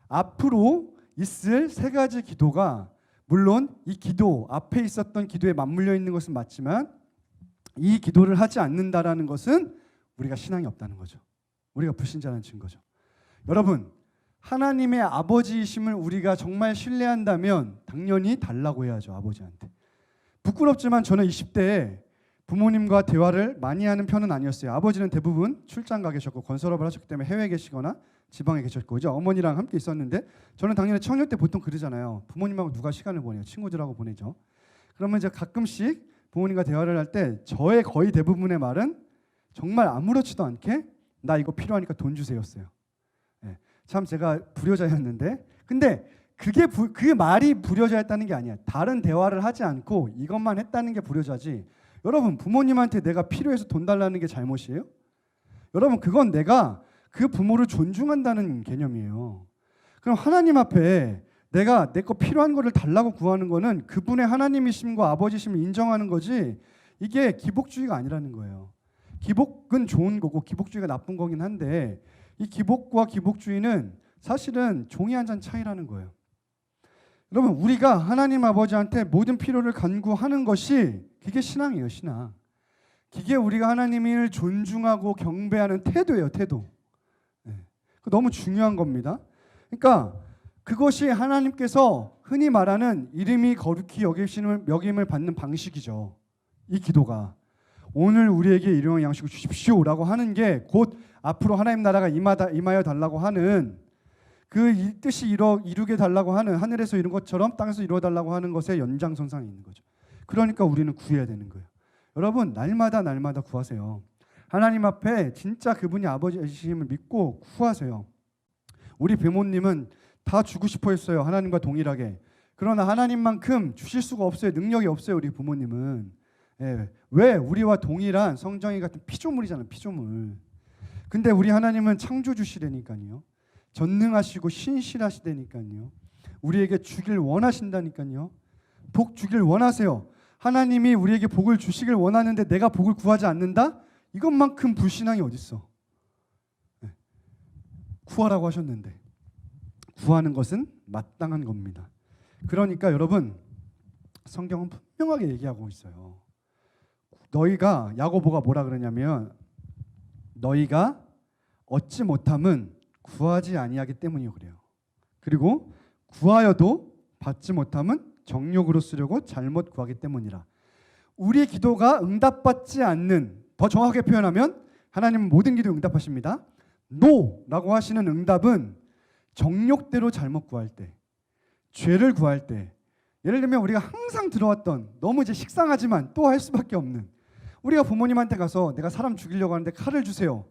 앞으로 있을 3가지 기도가 물론 이 기도 앞에 있었던 기도에 맞물려 있는 것은 맞지만 이 기도를 하지 않는다라는 것은 우리가 신앙이 없다는 거죠. 우리가 불신자라는 증거죠. 여러분 하나님의 아버지이심을 우리가 정말 신뢰한다면 당연히 달라고 해야죠. 아버지한테. 부끄럽지만 저는 20대에 부모님과 대화를 많이 하는 편은 아니었어요. 아버지는 대부분 출장 가 계셨고 건설업을 하셨기 때문에 해외에 계시거나 지방에 계셨고 이제 어머니랑 함께 있었는데 저는 당연히 청년 때 보통 그러잖아요. 부모님하고 누가 시간을 보내요? 친구들하고 보내죠. 그러면 이제 가끔씩 부모님과 대화를 할 때 저의 거의 대부분의 말은 정말 아무렇지도 않게 나 이거 필요하니까 돈 주세요였어요. 네. 참 제가 불효자였는데 근데 그게 그 말이 불효자였다는 게 아니야. 다른 대화를 하지 않고 이것만 했다는 게 불효자지. 여러분 부모님한테 내가 필요해서 돈 달라는 게 잘못이에요? 여러분 그건 내가 그 부모를 존중한다는 개념이에요. 그럼 하나님 앞에 내가 내 거 필요한 거를 달라고 구하는 거는 그분의 하나님이심과 아버지심을 인정하는 거지 이게 기복주의가 아니라는 거예요. 기복은 좋은 거고 기복주의가 나쁜 거긴 한데 이 기복과 기복주의는 사실은 종이 한 잔 차이라는 거예요. 여러분 우리가 하나님 아버지한테 모든 필요를 간구하는 것이 그게 신앙이에요. 신앙. 그게 우리가 하나님을 존중하고 경배하는 태도예요. 태도. 네. 너무 중요한 겁니다. 그러니까 그것이 하나님께서 흔히 말하는 이름이 거룩히 여김을 받는 방식이죠. 이 기도가 오늘 우리에게 일용할 양식을 주십시오라고 하는 게 곧 앞으로 하나님 나라가 임하여 달라고 하는 그 뜻이 이루게 달라고 하는 하늘에서 이룬 것처럼 땅에서 이루어 달라고 하는 것의 연장선상에 있는 거죠. 그러니까 우리는 구해야 되는 거예요. 여러분 날마다 구하세요. 하나님 앞에 진짜 그분이 아버지이심을 믿고 구하세요. 우리 부모님은 다 주고 싶어 했어요. 하나님과 동일하게. 그러나 하나님만큼 주실 수가 없어요. 능력이 없어요. 우리 부모님은. 예. 왜? 우리와 동일한 성정이 같은 피조물이잖아요. 피조물. 근데 우리 하나님은 창조주시라니까요. 전능하시고 신실하시다니까요. 우리에게 주길 원하신다니까요. 복 주길 원하세요. 하나님이 우리에게 복을 주시길 원하는데 내가 복을 구하지 않는다? 이것만큼 불신앙이 어딨어. 네. 구하라고 하셨는데 구하는 것은 마땅한 겁니다. 그러니까 여러분 성경은 분명하게 얘기하고 있어요. 너희가 야고보가 뭐라 그러냐면 너희가 얻지 못함은 구하지 아니하기 때문이요 그래요. 그리고 구하여도 받지 못함은 정욕으로 쓰려고 잘못 구하기 때문이라. 우리 기도가 응답받지 않는, 더 정확하게 표현하면 하나님은 모든 기도 응답하십니다. 노라고 하시는 응답은 정욕대로 잘못 구할 때, 죄를 구할 때, 예를 들면 우리가 항상 들어왔던 너무 이제 식상하지만 또 할 수밖에 없는, 우리가 부모님한테 가서 내가 사람 죽이려고 하는데 칼을 주세요.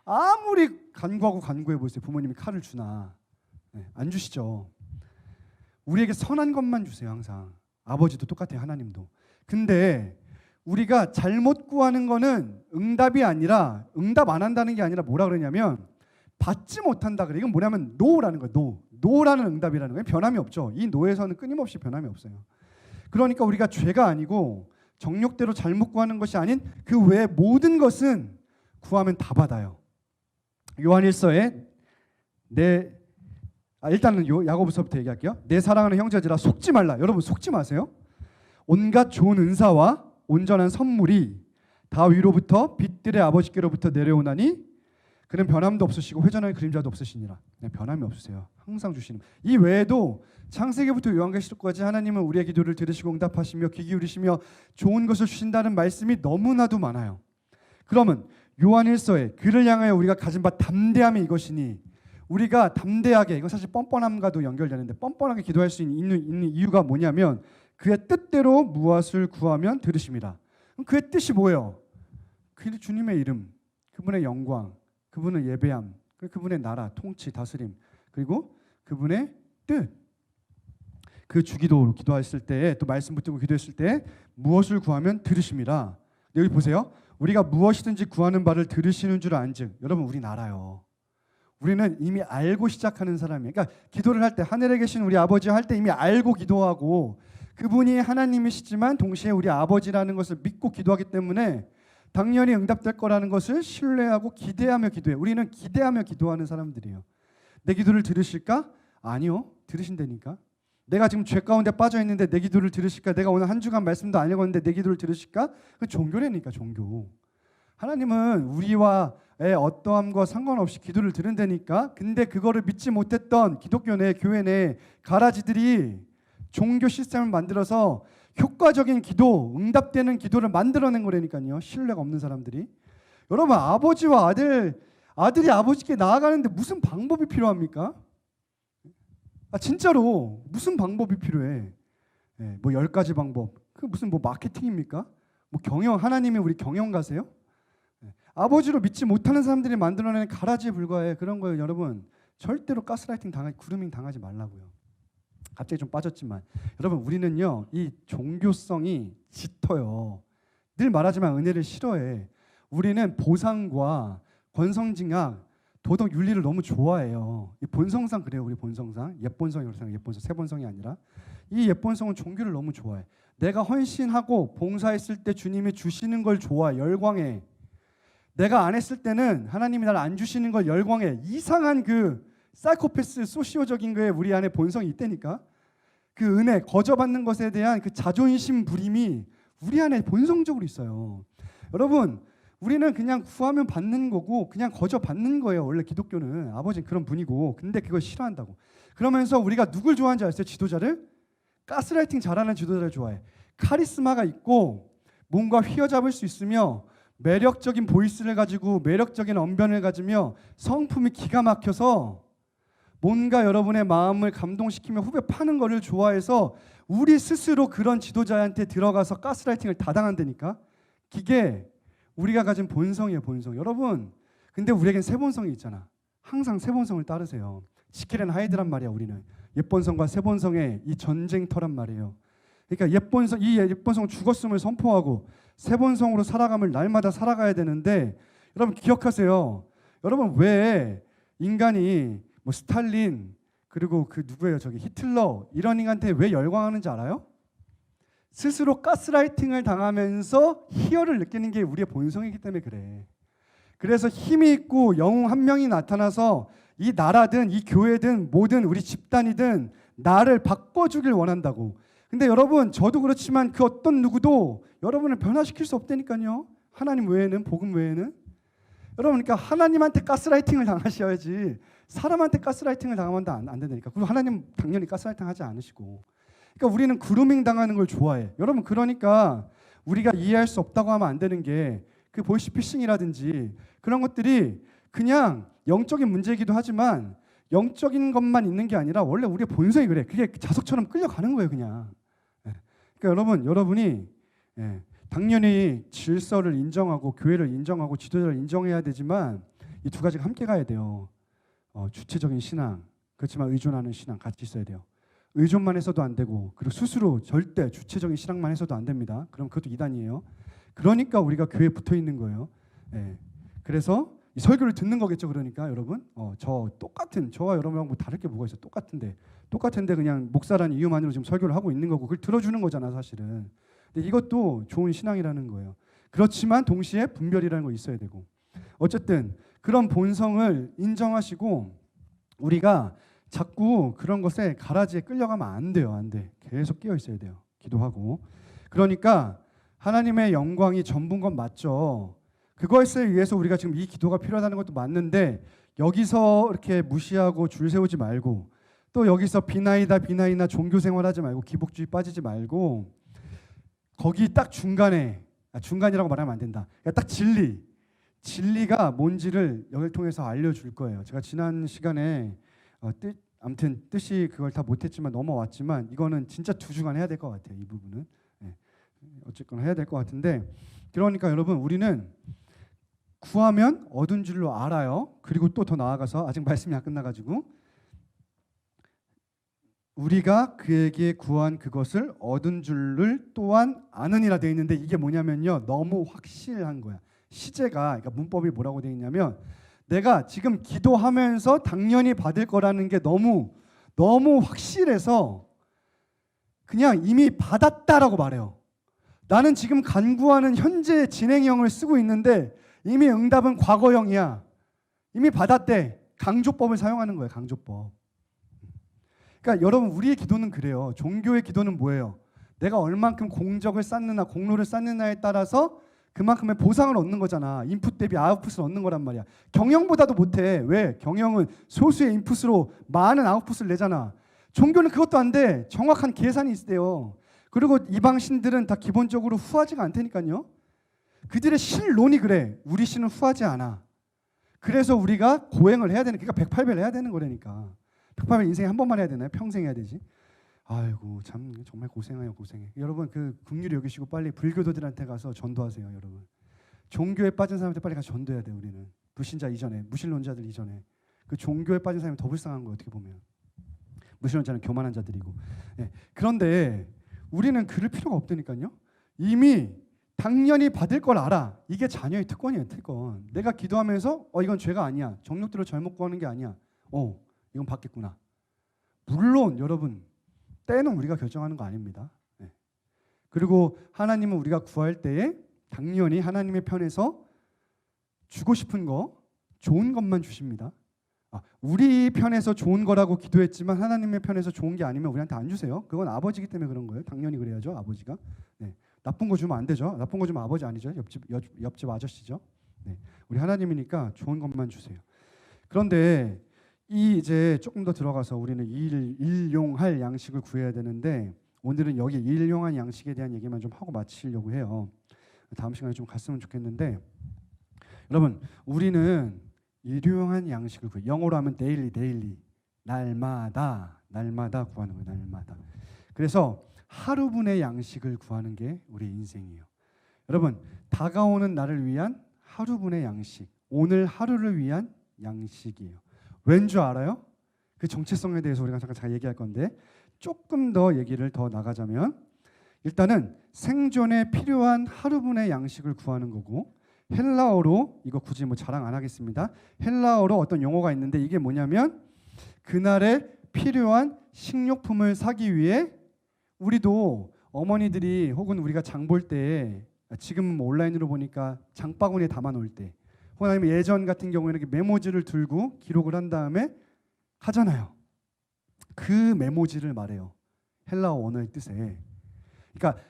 아무리 간구하고 간구해 보세요. 부모님이 칼을 주나? 네, 안 주시죠. 우리에게 선한 것만 주세요. 항상. 아버지도 똑같아요. 하나님도. 근데 우리가 잘못 구하는 거는 응답이 아니라, 응답 안 한다는 게 아니라 뭐라 그러냐면 받지 못한다 그래. 이건 뭐냐면 노라는 거예요. 노라는 응답이라는 거예요. 변함이 없죠. 이 노에서는 끊임없이 변함이 없어요. 그러니까 우리가 죄가 아니고 정욕대로 잘못 구하는 것이 아닌 그 외의 모든 것은 구하면 다 받아요. 요한일서에 일단은 야고보서부터 얘기할게요. 내 사랑하는 형제들아 속지 말라. 여러분 속지 마세요. 온갖 좋은 은사와 온전한 선물이 다 위로부터 빛들의 아버지께로부터 내려오나니 그는 변함도 없으시고 회전할 그림자도 없으시니라. 변함이 없으세요. 항상 주시는. 이 외에도 창세기부터 요한계시록까지 하나님은 우리의 기도를 들으시고 응답하시며 귀 기울이시며 좋은 것을 주신다는 말씀이 너무나도 많아요. 그러면 요한일서에 그를 향하여 우리가 가진 바 담대함이 이것이니, 우리가 담대하게, 이건 사실 뻔뻔함과도 연결되는데 뻔뻔하게 기도할 수 있는 이유가 뭐냐면 그의 뜻대로 무엇을 구하면 들으심이라. 그의 뜻이 뭐예요? 그 주님의 이름, 그분의 영광, 그분의 예배함, 그분의 나라, 통치, 다스림, 그리고 그분의 뜻. 그 주기도로 기도했을 때, 또 말씀 붙들고 기도했을 때 무엇을 구하면 들으심이라. 여기 보세요. 우리가 무엇이든지 구하는 바를 들으시는 줄 안즉. 여러분 우리 알아요. 우리는 이미 알고 시작하는 사람이에요. 그러니까 기도를 할 때 하늘에 계신 우리 아버지 할 때 이미 알고 기도하고 그분이 하나님이시지만 동시에 우리 아버지라는 것을 믿고 기도하기 때문에 당연히 응답될 거라는 것을 신뢰하고 기대하며 기도해요. 우리는 기대하며 기도하는 사람들이에요. 내 기도를 들으실까? 아니요. 들으신다니까. 내가 지금 죄 가운데 빠져 있는데 내 기도를 들으실까? 내가 오늘 한 주간 말씀도 안 읽었는데 내 기도를 들으실까? 그 종교라니까, 종교. 하나님은 우리와의 어떠함과 상관없이 기도를 들은다니까. 근데 그거를 믿지 못했던 기독교 내, 교회 내 가라지들이 종교 시스템을 만들어서 효과적인 기도, 응답되는 기도를 만들어낸 거라니까요. 신뢰가 없는 사람들이. 여러분 아버지와 아들이 아버지께 나아가는데 무슨 방법이 필요합니까? 진짜로 무슨 방법이 필요해? 뭐 10가지 방법. 그 무슨 뭐 마케팅입니까? 뭐 경영, 하나님이 우리 경영가세요? 아버지로 믿지 못하는 사람들이 만들어낸 가라지에 불과해. 그런 거예요. 여러분 절대로 가스라이팅 그루밍 당하지 말라고요. 갑자기 좀 빠졌지만 여러분 우리는요 이 종교성이 짙어요. 늘 말하지만 은혜를 싫어해. 우리는 보상과 권성징악, 도덕 윤리를 너무 좋아해요. 이 본성상 그래요. 우리 본성상 옛본성이라고 생각해요. 옛본성, 새본성이 아니라 이 옛본성은 종교를 너무 좋아해. 내가 헌신하고 봉사했을 때 주님이 주시는 걸 좋아해. 열광해. 내가 안 했을 때는 하나님이 나를 안 주시는 걸 열광해. 이상한 그 사이코패스 소시오적인 거에 우리 안에 본성이 있다니까. 그 은혜, 거저받는 것에 대한 그 자존심 부림이 우리 안에 본성적으로 있어요. 여러분 우리는 그냥 구하면 받는 거고 그냥 거저받는 거예요. 원래 기독교는 아버지는 그런 분이고. 근데 그걸 싫어한다고. 그러면서 우리가 누굴 좋아하는지 아세요? 지도자를? 가스라이팅 잘하는 지도자를 좋아해. 카리스마가 있고 뭔가 휘어잡을 수 있으며 매력적인 보이스를 가지고 매력적인 언변을 가지며 성품이 기가 막혀서 뭔가 여러분의 마음을 감동시키며 후배 파는 거를 좋아해서 우리 스스로 그런 지도자한테 들어가서 가스라이팅을 다 당한다니까. 이게 우리가 가진 본성이에요. 본성. 여러분 근데 우리에겐 새 본성이 있잖아. 항상 새 본성을 따르세요. 지킬 앤 하이드란 말이야. 우리는 옛본성과 새본성의 이 전쟁터란 말이에요. 그러니까 이 옛본성 죽었음을 선포하고 새본성으로 살아감을 날마다 살아가야 되는데 여러분 기억하세요. 여러분 왜 인간이 뭐 스탈린 그리고 그 누구예요? 저기 히틀러 이런 인간한테 왜 열광하는지 알아요? 스스로 가스라이팅을 당하면서 희열을 느끼는 게 우리의 본성이기 때문에 그래. 그래서 힘이 있고 영웅 한 명이 나타나서 이 나라든 이 교회든 모든 우리 집단이든 나를 바꿔주길 원한다고. 근데 여러분 저도 그렇지만 그 어떤 누구도 여러분을 변화시킬 수 없다니까요. 하나님 외에는, 복음 외에는. 여러분 그러니까 하나님한테 가스라이팅을 당하셔야지 사람한테 가스라이팅을 당하면 안 된다니까. 그리고 하나님 당연히 가스라이팅 하지 않으시고. 그러니까 우리는 그루밍 당하는 걸 좋아해. 여러분 그러니까 우리가 이해할 수 없다고 하면 안 되는 게 그 보이스피싱이라든지 그런 것들이 그냥 영적인 문제이기도 하지만 영적인 것만 있는 게 아니라 원래 우리의 본성이 그래. 그게 자석처럼 끌려가는 거예요 그냥. 그러니까 여러분이 당연히 질서를 인정하고 교회를 인정하고 지도자를 인정해야 되지만 이 두 가지가 함께 가야 돼요. 주체적인 신앙, 그렇지만 의존하는 신앙 같이 있어야 돼요. 의존만 해서도 안 되고 그리고 스스로 절대 주체적인 신앙만 해서도 안 됩니다. 그럼 그것도 이단이에요. 그러니까 우리가 교회에 붙어 있는 거예요. 그래서 이 설교를 듣는 거겠죠. 그러니까 여러분 저와 여러분하고 뭐 다를 게 뭐가 있어. 똑같은데 그냥 목사라는 이유만으로 지금 설교를 하고 있는 거고 그걸 들어주는 거잖아 사실은. 근데 이것도 좋은 신앙이라는 거예요. 그렇지만 동시에 분별이라는 거 있어야 되고 어쨌든 그런 본성을 인정하시고 우리가 자꾸 그런 것에 가라지에 끌려가면 안 돼요. 안 돼. 계속 끼어 있어야 돼요. 기도하고. 그러니까 하나님의 영광이 전부인 건 맞죠. 그것에 위해서 우리가 지금 이 기도가 필요하다는 것도 맞는데 여기서 이렇게 무시하고 줄 세우지 말고 또 여기서 비나이나 종교 생활하지 말고 기복주의 빠지지 말고 거기 딱 중간이라고 말하면 안 된다. 그러니까 딱 진리가 뭔지를 여기를 통해서 알려줄 거예요. 제가 지난 시간에 아무튼 뜻이 그걸 다 못했지만 넘어왔지만 이거는 진짜 두 주간 해야 될 것 같아요. 이 부분은 어쨌거나 해야 될 것 같은데 그러니까 여러분 우리는 구하면 얻은 줄로 알아요. 그리고 또 더 나아가서 아직 말씀이 안 끝나가지고 우리가 그에게 구한 그것을 얻은 줄을 또한 아느니라 되어 있는데 이게 뭐냐면요 너무 확실한 거야. 시제가 그러니까 문법이 뭐라고 되어 있냐면 내가 지금 기도하면서 당연히 받을 거라는 게 너무 확실해서 그냥 이미 받았다라고 말해요. 나는 지금 간구하는 현재 진행형을 쓰고 있는데 이미 응답은 과거형이야. 이미 받았대. 강조법을 사용하는 거예요. 강조법. 그러니까 여러분 우리의 기도는 그래요. 종교의 기도는 뭐예요? 내가 얼만큼 공적을 쌓느냐 공로를 쌓느냐에 따라서 그만큼의 보상을 얻는 거잖아. 인풋 대비 아웃풋을 얻는 거란 말이야. 경영보다도 못해. 왜? 경영은 소수의 인풋으로 많은 아웃풋을 내잖아. 종교는 그것도 안 돼. 정확한 계산이 있대요. 그리고 이방 신들은 다 기본적으로 후하지가 않다니까요. 그들의 신론이 그래. 우리 신은 후하지 않아. 그래서 우리가 고행을 해야 되는 그러니까 108배를 해야 되는 거라니까. 108배 인생에 한 번만 해야 되나요? 평생 해야 되지. 아이고 참 정말 고생해요. 여러분 그 긍휼히 여기시고 빨리 불교도들한테 가서 전도하세요. 여러분 종교에 빠진 사람한테 빨리 가서 전도해야 돼요. 우리는 불신자 이전에 무신론자들 이전에 그 종교에 빠진 사람이 더 불쌍한 거예요. 어떻게 보면 무신론자는 교만한 자들이고 그런데 우리는 그럴 필요가 없다니까요. 이미 당연히 받을 걸 알아. 이게 자녀의 특권이에요. 특권. 내가 기도하면서 이건 죄가 아니야. 정욕대로 잘못 구하는 게 아니야. 이건 받겠구나. 물론 여러분 때는 우리가 결정하는 거 아닙니다. 그리고 하나님은 우리가 구할 때에 당연히 하나님의 편에서 주고 싶은 거 좋은 것만 주십니다. 우리 편에서 좋은 거라고 기도했지만 하나님의 편에서 좋은 게 아니면 우리한테 안 주세요. 그건 아버지기 때문에 그런 거예요. 당연히 그래야죠. 아버지가. 나쁜 거 주면 안 되죠. 나쁜 거 주면 아버지 아니죠. 옆집 아저씨죠. 우리 하나님이니까 좋은 것만 주세요. 그런데 이제 조금 더 들어가서 우리는 일용할 양식을 구해야 되는데 오늘은 여기 일용한 양식에 대한 얘기만 좀 하고 마치려고 해요. 다음 시간에 좀 갔으면 좋겠는데 여러분 우리는 일용한 양식을 구해요. 영어로 하면 daily 날마다 구하는 거예요. 날마다. 그래서 하루분의 양식을 구하는 게 우리 인생이에요. 여러분 다가오는 나를 위한 하루분의 양식, 오늘 하루를 위한 양식이에요. 왠 줄 알아요? 그 정체성에 대해서 우리가 잠깐 얘기할 건데 조금 더 얘기를 더 나가자면 일단은 생존에 필요한 하루분의 양식을 구하는 거고 헬라어로 이거 굳이 뭐 자랑 안 하겠습니다. 헬라어로 어떤 용어가 있는데 이게 뭐냐면 그날에 필요한 식료품을 사기 위해 우리도 어머니들이 혹은 우리가 장 볼 때 지금 뭐 온라인으로 보니까 장바구니에 담아 놓을 때 혹은 아니면 예전 같은 경우에는 이렇게 메모지를 들고 기록을 한 다음에 하잖아요. 그 메모지를 말해요. 헬라어 언어의 뜻에. 그러니까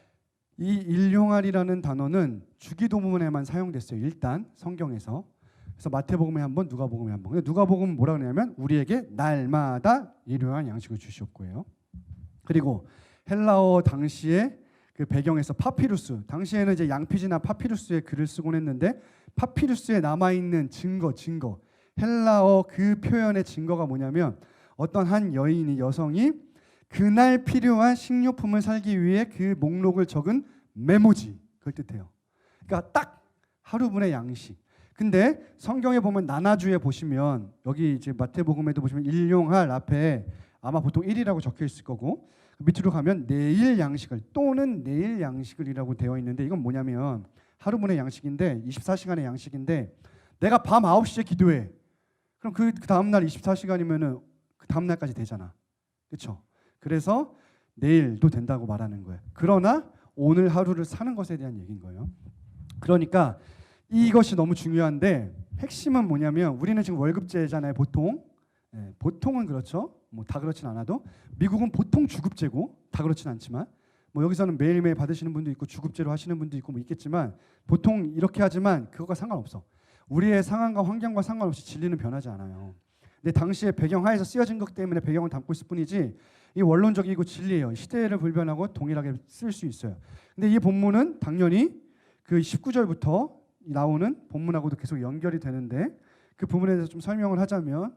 이 일용할이라는 단어는 주기도문에만 사용됐어요. 일단 성경에서. 그래서 마태복음에 한 번, 누가복음에 한 번. 근데 누가복음은 뭐라 그러냐면 우리에게 날마다 일용할 양식을 주시옵고요. 그리고 헬라어 당시에 그 배경에서 파피루스, 당시에는 이제 양피지나 파피루스에 글을 쓰곤 했는데 파피루스에 남아 있는 증거, 헬라어 그 표현의 증거가 뭐냐면 어떤 한 여성이 그날 필요한 식료품을 살기 위해 그 목록을 적은 메모지, 그걸 뜻해요. 그러니까 딱 하루분의 양식. 근데 성경에 보면 나나주에 보시면 여기 이제 마태복음에도 보시면 일용할 앞에 아마 보통 1이라고 적혀 있을 거고 밑으로 가면 내일 양식을 또는 내일 양식을이라고 되어 있는데 이건 뭐냐면 하루분의 양식인데 24시간의 양식인데 내가 밤 9시에 기도해. 그럼 그 다음 날 24시간이면은 그 다음 날까지 되잖아. 그렇죠? 그래서 내일도 된다고 말하는 거예요. 그러나 오늘 하루를 사는 것에 대한 얘기인 거예요. 그러니까 이것이 너무 중요한데 핵심은 뭐냐면 우리는 지금 월급제잖아요. 보통은 그렇죠. 뭐 다 그렇진 않아도 미국은 보통 주급제고 다 그렇진 않지만 뭐 여기서는 매일매일 받으시는 분도 있고 주급제로 하시는 분도 있고 뭐 있겠지만 보통 이렇게 하지만 그거가 상관없어. 우리의 상황과 환경과 상관없이 진리는 변하지 않아요. 근데 당시의 배경하에서 쓰여진 것 때문에 배경을 담고 있을 뿐이지 이 원론적이고 진리예요. 시대를 불변하고 동일하게 쓸 수 있어요. 근데 이 본문은 당연히 그 19절부터 나오는 본문하고도 계속 연결이 되는데 그 부분에 대해서 좀 설명을 하자면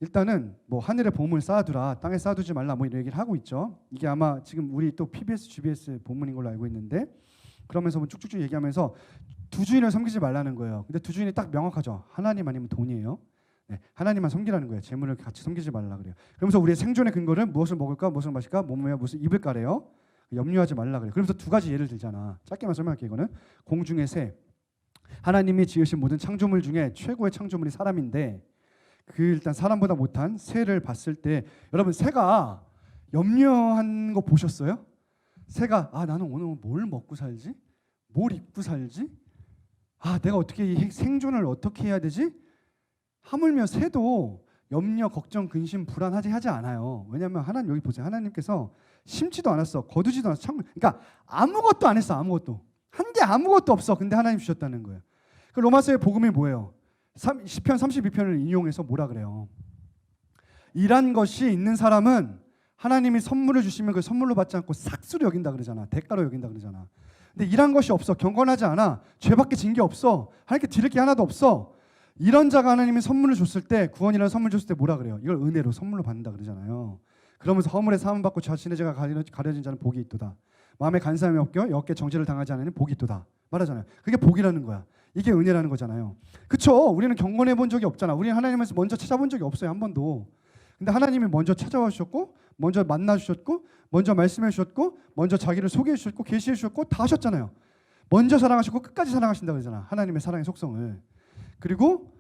일단은 뭐 하늘에 보물 쌓아두라 땅에 쌓아두지 말라 뭐 이런 얘기를 하고 있죠. 이게 아마 지금 우리 또 PBS, GBS 본문인 걸로 알고 있는데 그러면서 뭐 쭉쭉쭉 얘기하면서 두 주인을 섬기지 말라는 거예요. 근데 두 주인이 딱 명확하죠. 하나님 아니면 돈이에요. 하나님만 섬기라는 거예요. 재물을 같이 섬기지 말라 그래요. 그러면서 우리의 생존의 근거를 무엇을 먹을까, 무엇을 마실까, 뭐뭐야, 무엇을 입을까래요. 염려하지 말라 그래요. 그러면서 두 가지 예를 들잖아. 짧게만 설명할게요. 이거는 공중의 새. 하나님이 지으신 모든 창조물 중에 최고의 창조물이 사람인데 그 일단 사람보다 못한 새를 봤을 때 여러분 새가 염려한 거 보셨어요? 새가 나는 오늘 뭘 먹고 살지? 뭘 입고 살지? 내가 어떻게 이 생존을 어떻게 해야 되지? 하물며 새도 염려, 걱정, 근심, 불안하지 하지 않아요. 왜냐하면 하나님 여기 보세요. 하나님께서 심지도 않았어. 거두지도 않았어. 그러니까 아무것도 안 했어. 아무것도. 한 게 아무것도 없어. 근데 하나님 주셨다는 거예요. 그 로마서의 복음이 뭐예요? 시편 32편을 인용해서 뭐라 그래요? 일한 것이 있는 사람은 하나님이 선물을 주시면 그 선물로 받지 않고 삭수로 여긴다 그러잖아. 대가로 여긴다 그러잖아. 근데 일한 것이 없어. 경건하지 않아. 죄밖에 진 게 없어. 하나님께 드릴 게 하나도 없어. 이런 자가 하나님이 선물을 줬을 때 구원이라는 선물을 줬을 때 뭐라 그래요? 이걸 은혜로 선물로 받는다 그러잖아요. 그러면서 허물에 사함 받고 자신의 죄가 가려진 자는 복이 있도다. 마음에 간사함이 없겨 여께 정죄를 당하지 않으니 복이 있도다. 말하잖아요. 그게 복이라는 거야. 이게 은혜라는 거잖아요. 그렇죠? 우리는 경건해 본 적이 없잖아. 우리는 하나님에서 먼저 찾아본 적이 없어요. 한 번도. 근데 하나님이 먼저 찾아와 주셨고 먼저 만나 주셨고 먼저 말씀해 주셨고 먼저 자기를 소개해 주셨고 계시해 주셨고 다 하셨잖아요. 먼저 사랑하셨고 끝까지 사랑하신다 그러잖아. 하나님의 사랑의 속성을. 그리고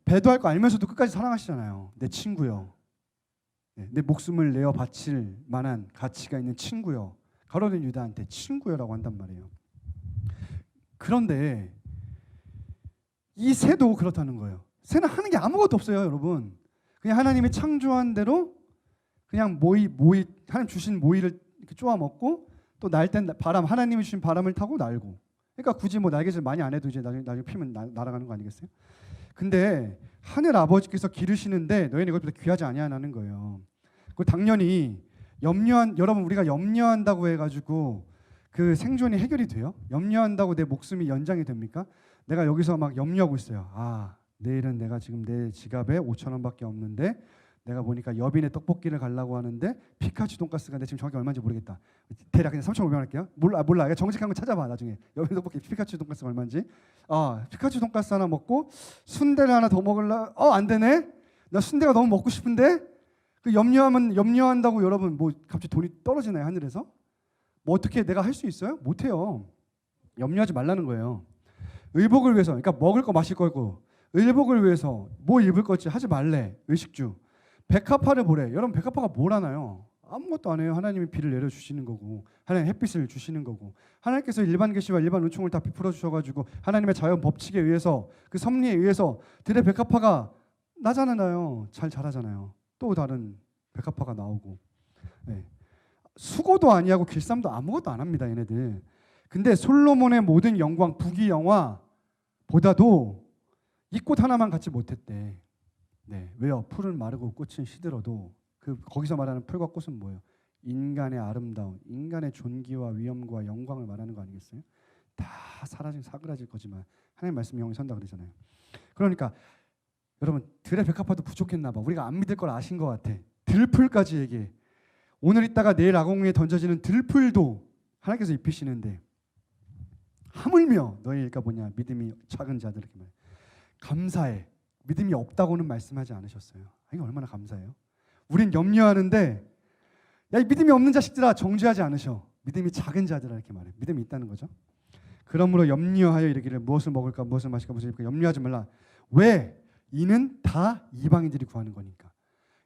배도할 거 알면서도 끝까지 사랑하시잖아요. 내 친구요. 내 목숨을 내어 바칠 만한 가치가 있는 친구요. 가로된 유다한테 친구요라고 한단 말이에요. 그런데 이 새도 그렇다는 거예요. 새는 하는 게 아무것도 없어요, 여러분. 그냥 하나님이 창조한 대로 그냥 모이 하나님 주신 모이를 이렇게 쪼아 먹고 또 날 땐 바람 하나님이 주신 바람을 타고 날고. 그러니까 굳이 뭐 날개짓 많이 안 해도 이제 나중에 피면 날아가는 거 아니겠어요? 근데 하늘 아버지께서 기르시는데 너희는 이것보다 귀하지 아니하는 거예요. 그 당연히 여러분 우리가 염려한다고 해가지고 그 생존이 해결이 돼요? 염려한다고 내 목숨이 연장이 됩니까? 내가 여기서 막 염려하고 있어요. 내일은 내가 지금 내 지갑에 5,000원밖에 없는데 내가 보니까 여빈의 떡볶이를 가려고 하는데 피카츄 돈가스가 내 지금 정확히 얼마인지 모르겠다. 대략 그냥 3,500원 할게요. 몰라. 정직한 거 찾아봐 나중에. 여빈 떡볶이 피카츄 돈가스가 얼마인지. 피카츄 돈가스 하나 먹고 순대를 하나 더 먹을라. 안 되네. 나 순대가 너무 먹고 싶은데. 그 염려한다고 여러분 뭐 갑자기 돈이 떨어지나요 하늘에서? 뭐 어떻게 내가 할 수 있어요? 못 해요. 염려하지 말라는 거예요. 의복을 위해서, 그러니까 먹을 거 마실 거고 의복을 위해서 뭐 입을 거지 하지 말래. 의식주. 백합화를 보래. 여러분 백합화가 뭘 하나요? 아무것도 안 해요. 하나님이 비를 내려주시는 거고 하나님 햇빛을 주시는 거고 하나님께서 일반 계시와 일반 은총을 다 베풀어 주셔가지고 하나님의 자연 법칙에 의해서 그 섭리에 의해서 들의 백합화가 나잖아요. 잘 자라잖아요. 또 다른 백합화가 나오고 수고도 아니하고 길쌈도 아무것도 안 합니다, 얘네들. 근데 솔로몬의 모든 영광, 부귀 영화보다도 이 꽃 하나만 갖지 못했대. 네, 왜요? 풀은 마르고 꽃은 시들어도 거기서 말하는 풀과 꽃은 뭐예요? 인간의 아름다움, 인간의 존귀와 위엄과 영광을 말하는 거 아니겠어요? 다 사그라질 거지만 하나님 말씀이 영원히 선다 그러잖아요. 그러니까 여러분, 들의 백합화도 부족했나 봐. 우리가 안 믿을 걸 아신 것 같아. 들풀까지 얘기해. 오늘 있다가 내일 아궁이에 던져지는 들풀도 하나님께서 입히시는데 하물며 너희 일가 뭐냐? 믿음이 작은 자들. 이렇게 말해. 감사해. 믿음이 없다고는 말씀하지 않으셨어요. 이게 얼마나 감사해요. 우린 염려하는데 야, 이 믿음이 없는 자식들아 정죄하지 않으셔. 믿음이 작은 자들아 이렇게 말해. 믿음이 있다는 거죠. 그러므로 염려하여 이르기를 무엇을 먹을까 무엇을 마실까 무엇을 입을까 염려하지 말라. 왜? 이는 다 이방인들이 구하는 거니까.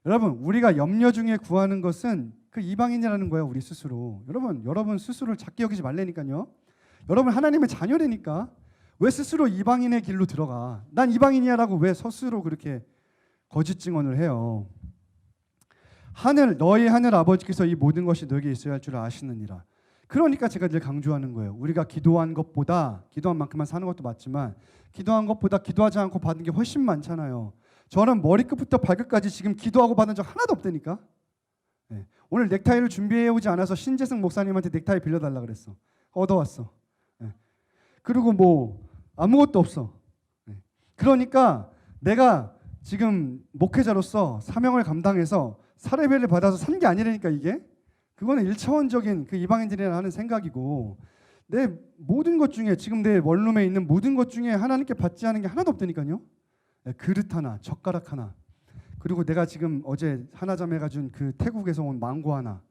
여러분, 우리가 염려 중에 구하는 것은 그 이방인이라는 거예요. 우리 스스로. 여러분 스스로를 작게 여기지 말라니까요. 여러분 하나님의 자녀라니까. 왜 스스로 이방인의 길로 들어가? 난 이방인이야라고 왜 스스로 그렇게 거짓 증언을 해요? 너희 하늘 아버지께서 이 모든 것이 너에게 있어야 할 줄 아시느니라. 그러니까 제가 늘 강조하는 거예요. 우리가 기도한 만큼만 사는 것도 맞지만 기도한 것보다 기도하지 않고 받은 게 훨씬 많잖아요. 저는 머리끝부터 발끝까지 지금 기도하고 받은 적 하나도 없다니까. 네. 오늘 넥타이를 준비해 오지 않아서 신재승 목사님한테 넥타이 빌려달라 그랬어. 얻어왔어. 네. 그리고 뭐 아무것도 없어. 네. 그러니까 내가 지금 목회자로서 사명을 감당해서 사례배를 받아서 산 게 아니라니까 이게. 그거는 1차원적인 그 이방인들이라 하는 생각이고 내 모든 것 중에 지금 내 원룸에 있는 모든 것 중에 하나님께 받지 않은 게 하나도 없다니까요. 네, 그릇 하나, 젓가락 하나, 그리고 내가 지금 어제 하나자매가 준 그 태국에서 온 망고 하나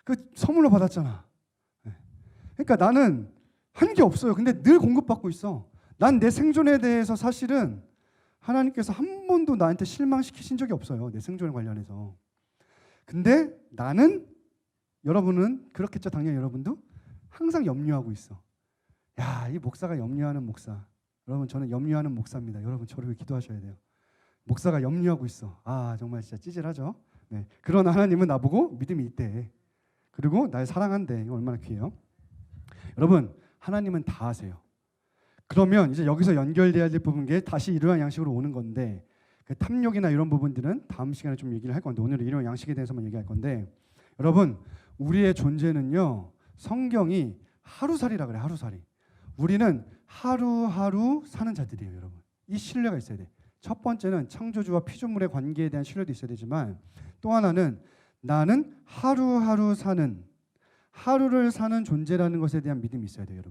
그 선물로 받았잖아. 네. 그러니까 나는 한 게 없어요. 근데 늘 공급받고 있어. 난 내 생존에 대해서 사실은 하나님께서 한 번도 나한테 실망시키신 적이 없어요. 내 생존에 관련해서. 근데 여러분은 그렇겠죠. 당연히 여러분도 항상 염려하고 있어. 야, 이 목사가 염려하는 목사. 여러분, 저는 염려하는 목사입니다. 여러분, 저를 위해 기도하셔야 돼요. 목사가 염려하고 있어. 정말 진짜 찌질하죠. 네. 그러나 하나님은 나보고 믿음이 있대. 그리고 날 사랑한대. 이거 얼마나 귀해요. 여러분, 하나님은 다 아세요. 그러면 이제 여기서 연결돼야 될 부분 게 다시 이러한 양식으로 오는 건데 그 탐욕이나 이런 부분들은 다음 시간에 좀 얘기를 할 건데 오늘은 이러한 양식에 대해서만 얘기할 건데 여러분, 우리의 존재는요, 성경이 하루살이라 그래. 하루살이. 우리는 하루하루 사는 자들이에요. 여러분, 이 신뢰가 있어야 돼. 첫 번째는 창조주와 피조물의 관계에 대한 신뢰도 있어야 되지만 또 하나는 나는 하루하루 하루를 사는 존재라는 것에 대한 믿음이 있어야 돼요.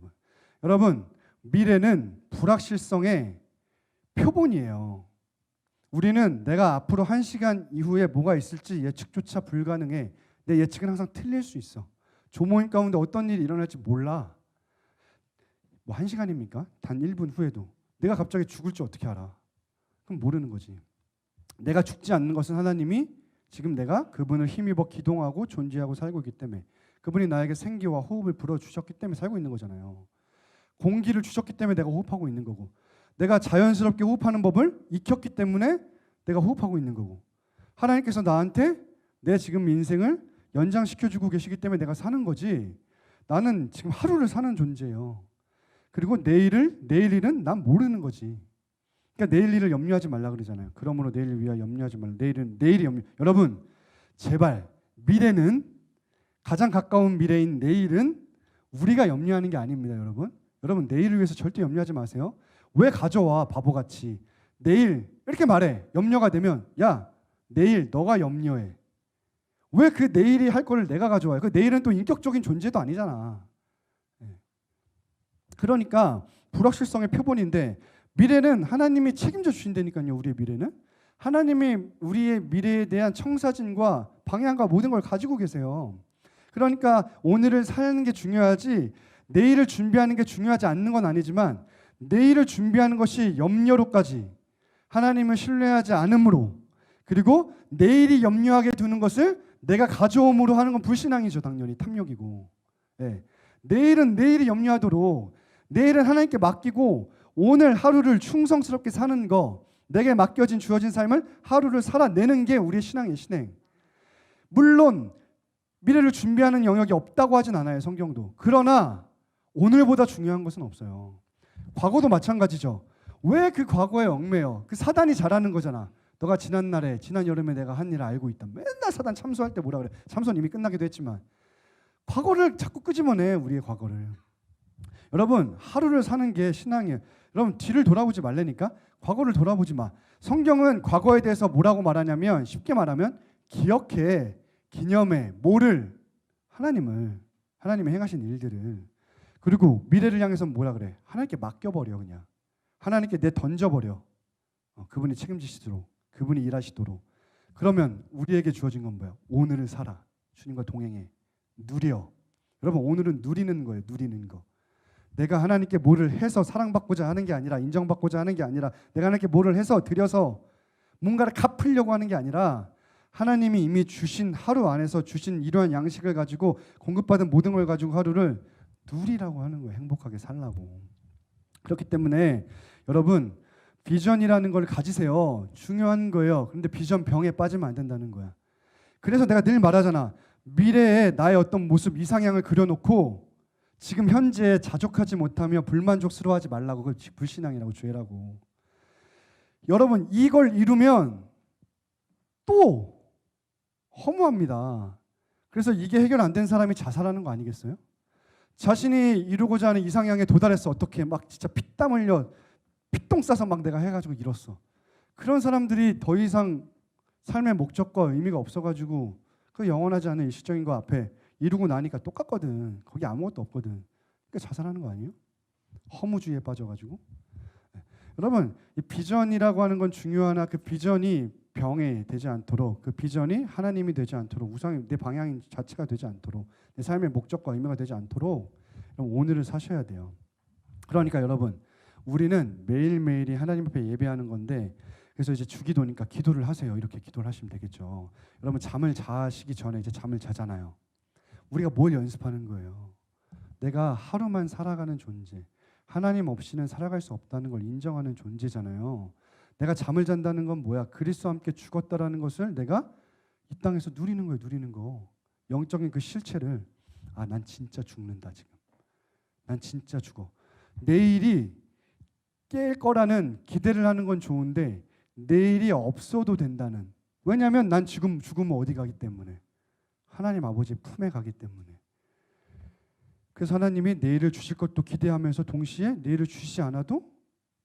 여러분, 미래는 불확실성의 표본이에요. 우리는 내가 앞으로 1시간 이후에 뭐가 있을지 예측조차 불가능해. 내 예측은 항상 틀릴 수 있어. 조모임 가운데 어떤 일이 일어날지 몰라. 뭐 1시간입니까? 단 1분 후에도. 내가 갑자기 죽을지 어떻게 알아? 그럼 모르는 거지. 내가 죽지 않는 것은 하나님이 지금 내가 그분을 힘입어 기동하고 존재하고 살고 있기 때문에, 그분이 나에게 생기와 호흡을 불어주셨기 때문에 살고 있는 거잖아요. 공기를 주셨기 때문에 내가 호흡하고 있는 거고, 내가 자연스럽게 호흡하는 법을 익혔기 때문에 내가 호흡하고 있는 거고, 하나님께서 나한테 내 지금 인생을 연장시켜주고 계시기 때문에 내가 사는 거지. 나는 지금 하루를 사는 존재예요. 그리고 내일 일은 난 모르는 거지. 그러니까 내일 일을 염려하지 말라 그러잖아요. 그러므로 내일을 위하여 염려하지 말라. 내일이 염려. 여러분, 제발 미래는, 가장 가까운 미래인 내일은 우리가 염려하는 게 아닙니다. 여러분 내일을 위해서 절대 염려하지 마세요. 왜 가져와 바보같이. 내일 이렇게 말해. 염려가 되면 야, 내일 너가 염려해. 왜 그 내일이 할 거를 내가 가져와요? 그 내일은 또 인격적인 존재도 아니잖아. 그러니까 불확실성의 표본인데, 미래는 하나님이 책임져 주신다니까요. 우리의 미래는 하나님이 우리의 미래에 대한 청사진과 방향과 모든 걸 가지고 계세요. 그러니까 오늘을 사는 게 중요하지 내일을 준비하는 게 중요하지 않는 건 아니지만, 내일을 준비하는 것이 염려로까지 하나님을 신뢰하지 않으므로, 그리고 내일이 염려하게 두는 것을 내가 가져옴으로 하는 건 불신앙이죠. 당연히 탐욕이고. 내일은 내일이 염려하도록, 내일은 하나님께 맡기고 오늘 하루를 충성스럽게 사는 거, 내게 맡겨진 주어진 삶을 하루를 살아내는 게 우리의 신앙의 신행. 물론 미래를 준비하는 영역이 없다고 하진 않아요, 성경도. 그러나 오늘보다 중요한 것은 없어요. 과거도 마찬가지죠. 왜 그 과거에 얽매여? 그 사단이 잘하는 거잖아. 너가 지난 여름에 내가 한 일을 알고 있다. 맨날 사단 참소할 때 뭐라 그래? 참소는 이미 끝나기도 했지만 과거를 자꾸 끄집어내, 우리의 과거를. 여러분, 하루를 사는 게 신앙이에요. 여러분, 뒤를 돌아보지 말라니까. 과거를 돌아보지 마. 성경은 과거에 대해서 뭐라고 말하냐면, 쉽게 말하면 기억해, 기념해, 뭐를? 하나님의 행하신 일들을. 그리고 미래를 향해서 뭐라 그래? 하나님께 맡겨버려. 그냥 하나님께 던져버려. 그분이 책임지시도록, 그분이 일하시도록. 그러면 우리에게 주어진 건 뭐야? 오늘을 살아. 주님과 동행해. 누려. 여러분, 오늘은 누리는 거예요. 누리는 거. 내가 하나님께 뭐를 해서 사랑받고자 하는 게 아니라, 인정받고자 하는 게 아니라, 내가 하나님께 뭐를 해서 드려서 뭔가를 갚으려고 하는 게 아니라, 하나님이 이미 주신 하루 안에서 주신 이러한 양식을 가지고 공급받은 모든 걸 가지고 하루를 누리라고 하는 거예요. 행복하게 살라고. 그렇기 때문에 여러분, 비전이라는 걸 가지세요. 중요한 거예요. 그런데 비전 병에 빠지면 안 된다는 거야. 그래서 내가 늘 말하잖아. 미래에 나의 어떤 모습, 이상향을 그려놓고 지금 현재에 자족하지 못하며 불만족스러워하지 말라고. 그걸 불신앙이라고, 죄라고. 여러분, 이걸 이루면 또 허무합니다. 그래서 이게 해결 안 된 사람이 자살하는 거 아니겠어요? 자신이 이루고자 하는 이상향에 도달했어. 어떻게 막 진짜 피땀 흘려 피똥 싸서 막 내가 해가지고 이뤘어. 그런 사람들이 더 이상 삶의 목적과 의미가 없어가지고 그 영원하지 않은 일시적인 거 앞에 이루고 나니까 똑같거든. 거기 아무것도 없거든. 그러니까 자살하는 거 아니에요? 허무주의에 빠져가지고. 여러분, 이 비전이라고 하는 건 중요하나 그 비전이 병에 되지 않도록, 그 비전이 하나님이 되지 않도록, 우상이 내 방향 자체가 되지 않도록, 내 삶의 목적과 의미가 되지 않도록 오늘을 사셔야 돼요. 그러니까 여러분, 우리는 매일매일이 하나님 앞에 예배하는 건데, 그래서 이제 주기도니까 기도를 하세요. 이렇게 기도를 하시면 되겠죠. 여러분, 잠을 자시기 전에 이제 잠을 자잖아요. 우리가 뭘 연습하는 거예요? 내가 하루만 살아가는 존재, 하나님 없이는 살아갈 수 없다는 걸 인정하는 존재잖아요. 내가 잠을 잔다는 건 뭐야? 그리스도와 함께 죽었다라는 것을 내가 이 땅에서 누리는 거예요. 누리는 거. 영적인 그 실체를. 아, 난 진짜 죽는다 지금. 난 진짜 죽어. 내일이 깰 거라는 기대를 하는 건 좋은데 내일이 없어도 된다는. 왜냐하면 난 지금 죽으면 어디 가기 때문에. 하나님 아버지의 품에 가기 때문에. 그래서 하나님이 내일을 주실 것도 기대하면서 동시에 내일을 주시지 않아도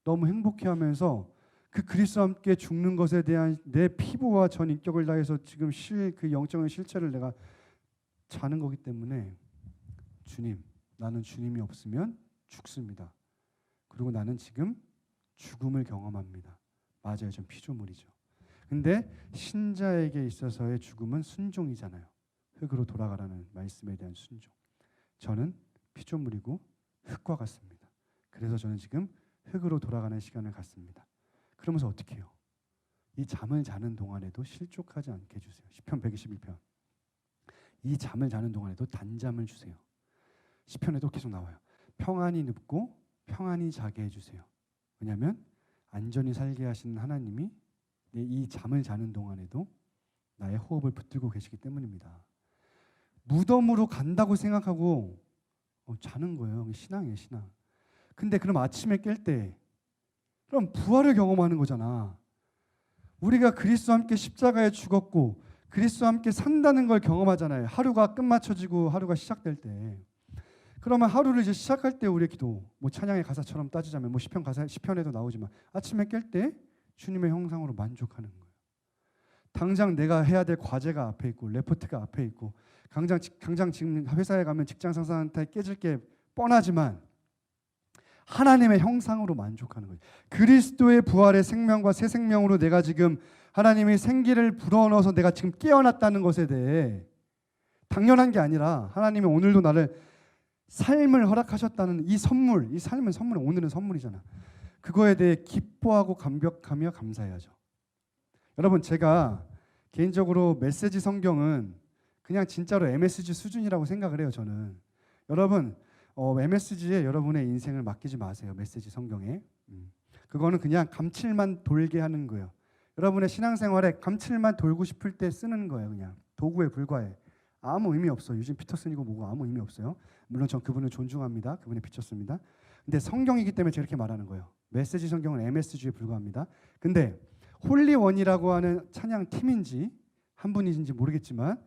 너무 행복해하면서 그 그리스도와 함께 죽는 것에 대한 내 피부와 전 인격을 다해서 지금 그 영적인 실체를 내가 자는 거기 때문에 주님, 나는 주님이 없으면 죽습니다. 그리고 나는 지금 죽음을 경험합니다. 맞아요, 전 피조물이죠. 근데 신자에게 있어서의 죽음은 순종이잖아요. 흙으로 돌아가라는 말씀에 대한 순종. 저는 피조물이고 흙과 같습니다. 그래서 저는 지금 흙으로 돌아가는 시간을 갖습니다. 그러면서 어떻게 해요? 이 잠을 자는 동안에도 실족하지 않게 해주세요. 시편 121편. 이 잠을 자는 동안에도 단잠을 주세요. 시편에도 계속 나와요. 평안히 눕고 평안히 자게 해주세요. 왜냐하면 안전히 살게 하시는 하나님이 이 잠을 자는 동안에도 나의 호흡을 붙들고 계시기 때문입니다. 무덤으로 간다고 생각하고 자는 거예요. 신앙이에요, 신앙. 근데 그럼 아침에 깰 때 그럼 부활을 경험하는 거잖아. 우리가 그리스도와 함께 십자가에 죽었고 그리스도와 함께 산다는 걸 경험하잖아요. 하루가 끝마쳐지고 하루가 시작될 때. 그러면 하루를 이제 시작할 때 우리의 기도, 뭐 찬양의 가사처럼 따지자면 뭐 시편에도 나오지만 아침에 깰 때 주님의 형상으로 만족하는 거예요. 당장 내가 해야 될 과제가 앞에 있고 레포트가 앞에 있고 당장 지금 회사에 가면 직장 상사한테 깨질 게 뻔하지만 하나님의 형상으로 만족하는 거예요. 그리스도의 부활의 생명과 새 생명으로 내가 지금 하나님의 생기를 불어넣어서 내가 지금 깨어났다는 것에 대해 당연한 게 아니라 하나님이 오늘도 나를 삶을 허락하셨다는 이 선물, 이 삶은 선물, 오늘은 선물이잖아. 그거에 대해 기뻐하고 감격하며 감사해야죠. 여러분, 제가 개인적으로 메시지 성경은 그냥 진짜로 MSG 수준이라고 생각을 해요. 저는. 여러분, MSG에 여러분의 인생을 맡기지 마세요. 메시지 성경에. 그거는 그냥 감칠만 돌게 하는 거예요. 여러분의 신앙생활에 감칠만 돌고 싶을 때 쓰는 거예요. 그냥 도구에 불과해. 아무 의미 없어. 유진 피터슨이고 뭐고 아무 의미 없어요. 물론 전 그분을 존중합니다. 그분에 비쳤습니다. 근데 성경이기 때문에 제가 이렇게 말하는 거예요. 메시지 성경은 MSG에 불과합니다. 근데 홀리원이라고 하는 찬양 팀인지 한 분인지 모르겠지만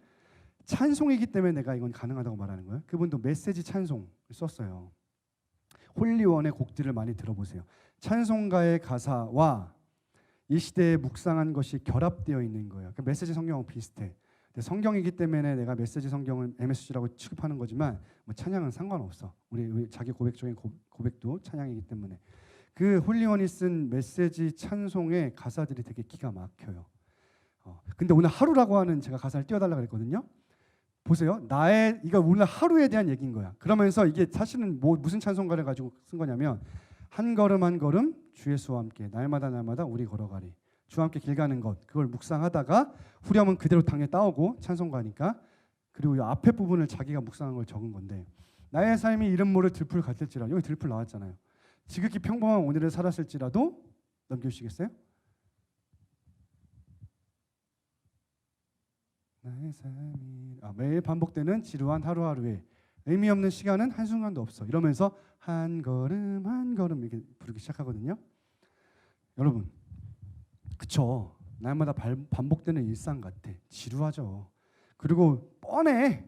찬송이기 때문에 내가 이건 가능하다고 말하는 거예요. 그분도 메시지 찬송 썼어요. 홀리원의 곡들을 많이 들어보세요. 찬송가의 가사와 이 시대에 묵상한 것이 결합되어 있는 거예요. 그러니까 메시지 성경하고 비슷해. 근데 성경이기 때문에 내가 메시지 성경은 MSG라고 취급하는 거지만 뭐 찬양은 상관없어. 우리 자기 고백적인 고백도 찬양이기 때문에. 그 홀리원이 쓴 메시지 찬송의 가사들이 되게 기가 막혀요. 근데 오늘 하루라고 하는 제가 가사를 띄워달라고 그랬거든요. 보세요. 이거 오늘 하루에 대한 얘기인 거야. 그러면서 이게 사실은 무슨 찬송가를 가지고 쓴 거냐면 한 걸음 한 걸음 주 예수와 함께 날마다 날마다 우리 걸어가리. 주와 함께 길 가는 것 그걸 묵상하다가 후렴은 그대로 당에 따오고 찬송가니까 그리고 이 앞에 부분을 자기가 묵상한 걸 적은 건데 나의 삶이 이름 모를 들풀 같을지라도 여기 들풀 나왔잖아요. 지극히 평범한 오늘을 살았을지라도 넘겨주시겠어요? 나의 삶이 매일 반복되는 지루한 하루하루에 의미 없는 시간은 한순간도 없어 이러면서 한 걸음 한 걸음 이렇게 부르기 시작하거든요. 여러분 그쵸 날마다 반복되는 일상 같아. 지루하죠. 그리고 뻔해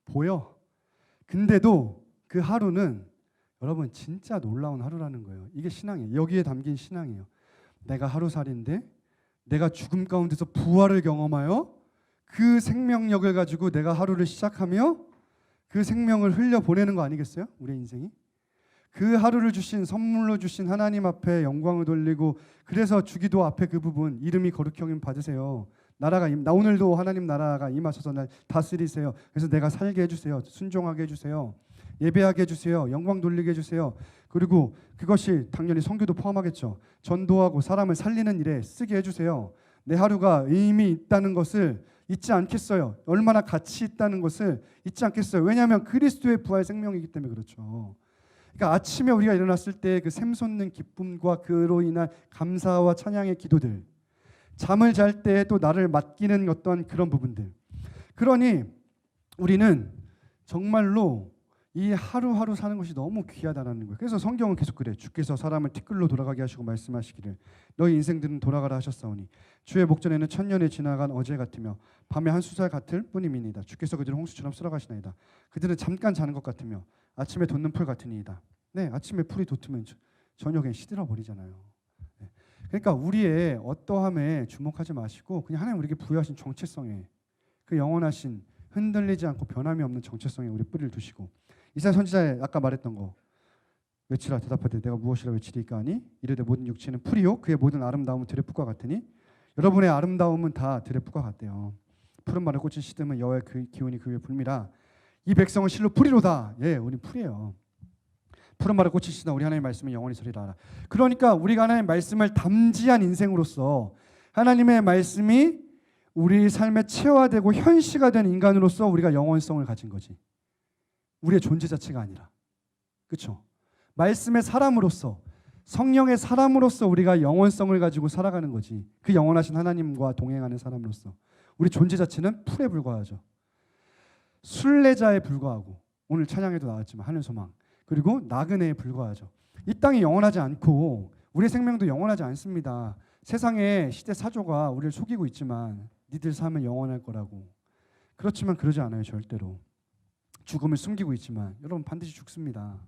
보여. 근데도 그 하루는 여러분 진짜 놀라운 하루라는 거예요. 이게 신앙이에요. 여기에 담긴 신앙이에요. 내가 하루살인데 내가 죽음 가운데서 부활을 경험하여 그 생명력을 가지고 내가 하루를 시작하며 그 생명을 흘려보내는 거 아니겠어요? 우리의 인생이. 그 하루를 주신 선물로 주신 하나님 앞에 영광을 돌리고 그래서 주기도 앞에 그 부분 이름이 거룩히 여김 받으세요. 나 오늘도 하나님 나라가 임하셔서 날 다스리세요. 그래서 내가 살게 해주세요. 순종하게 해주세요. 예배하게 해주세요. 영광 돌리게 해주세요. 그리고 그것이 당연히 선교도 포함하겠죠. 전도하고 사람을 살리는 일에 쓰게 해주세요. 내 하루가 의미 있다는 것을 잊지 않겠어요. 얼마나 가치 있다는 것을 잊지 않겠어요. 왜냐하면 그리스도의 부활 생명이기 때문에 그렇죠. 그러니까 아침에 우리가 일어났을 때 그 샘솟는 기쁨과 그로 인한 감사와 찬양의 기도들, 잠을 잘 때 또 나를 맡기는 어떤 그런 부분들. 그러니 우리는 정말로 이 하루하루 사는 것이 너무 귀하다는 거예요. 그래서 성경은 계속 그래. 주께서 사람을 티끌로 돌아가게 하시고 말씀하시기를 너희 인생들은 돌아가라 하셨사오니 주의 목전에는 천년이 지나간 어제 같으며 밤에 한 수살 같을 뿐임이니이다. 주께서 그들을 홍수처럼 쓸어가시나이다. 그들은 잠깐 자는 것 같으며 아침에 돋는 풀 같으니이다. 네, 아침에 풀이 돋으면 저녁엔 시들어 버리잖아요. 네. 그러니까 우리의 어떠함에 주목하지 마시고 그냥 하나님 우리에게 부여하신 정체성에 그 영원하신 흔들리지 않고 변함이 없는 정체성에 우리 뿌리를 두시고 이사야 선지자의 아까 말했던 거 외치라 대답하되 내가 무엇이라 외치리까 하니 이르되 모든 육체는 풀이요 그의 모든 아름다움은 들의 풋과 같으니 여러분의 아름다움은 다 들의 풋과 같대요. 푸른 말을 꽂힌 시듬은 여호와의 기운이 그 위에 불미라. 이 백성은 실로 풀이로다. 예, 우리 풀이에요. 푸른 말을 꽂히시다 우리 하나님의 말씀은 영원히 서리라. 그러니까 우리가 하나님의 말씀을 담지한 인생으로서 하나님의 말씀이 우리 삶에 체화되고 현시가 된 인간으로서 우리가 영원성을 가진 거지. 우리의 존재 자체가 아니라. 그렇죠? 말씀의 사람으로서 성령의 사람으로서 우리가 영원성을 가지고 살아가는 거지. 그 영원하신 하나님과 동행하는 사람으로서 우리 존재 자체는 풀에 불과하죠. 순례자에 불과하고 오늘 찬양에도 나왔지만 하늘 소망 그리고 나그네에 불과하죠. 이 땅이 영원하지 않고 우리의 생명도 영원하지 않습니다. 세상의 시대 사조가 우리를 속이고 있지만 니들 삶은 영원할 거라고. 그렇지만 그러지 않아요. 절대로. 죽음을 숨기고 있지만 여러분 반드시 죽습니다.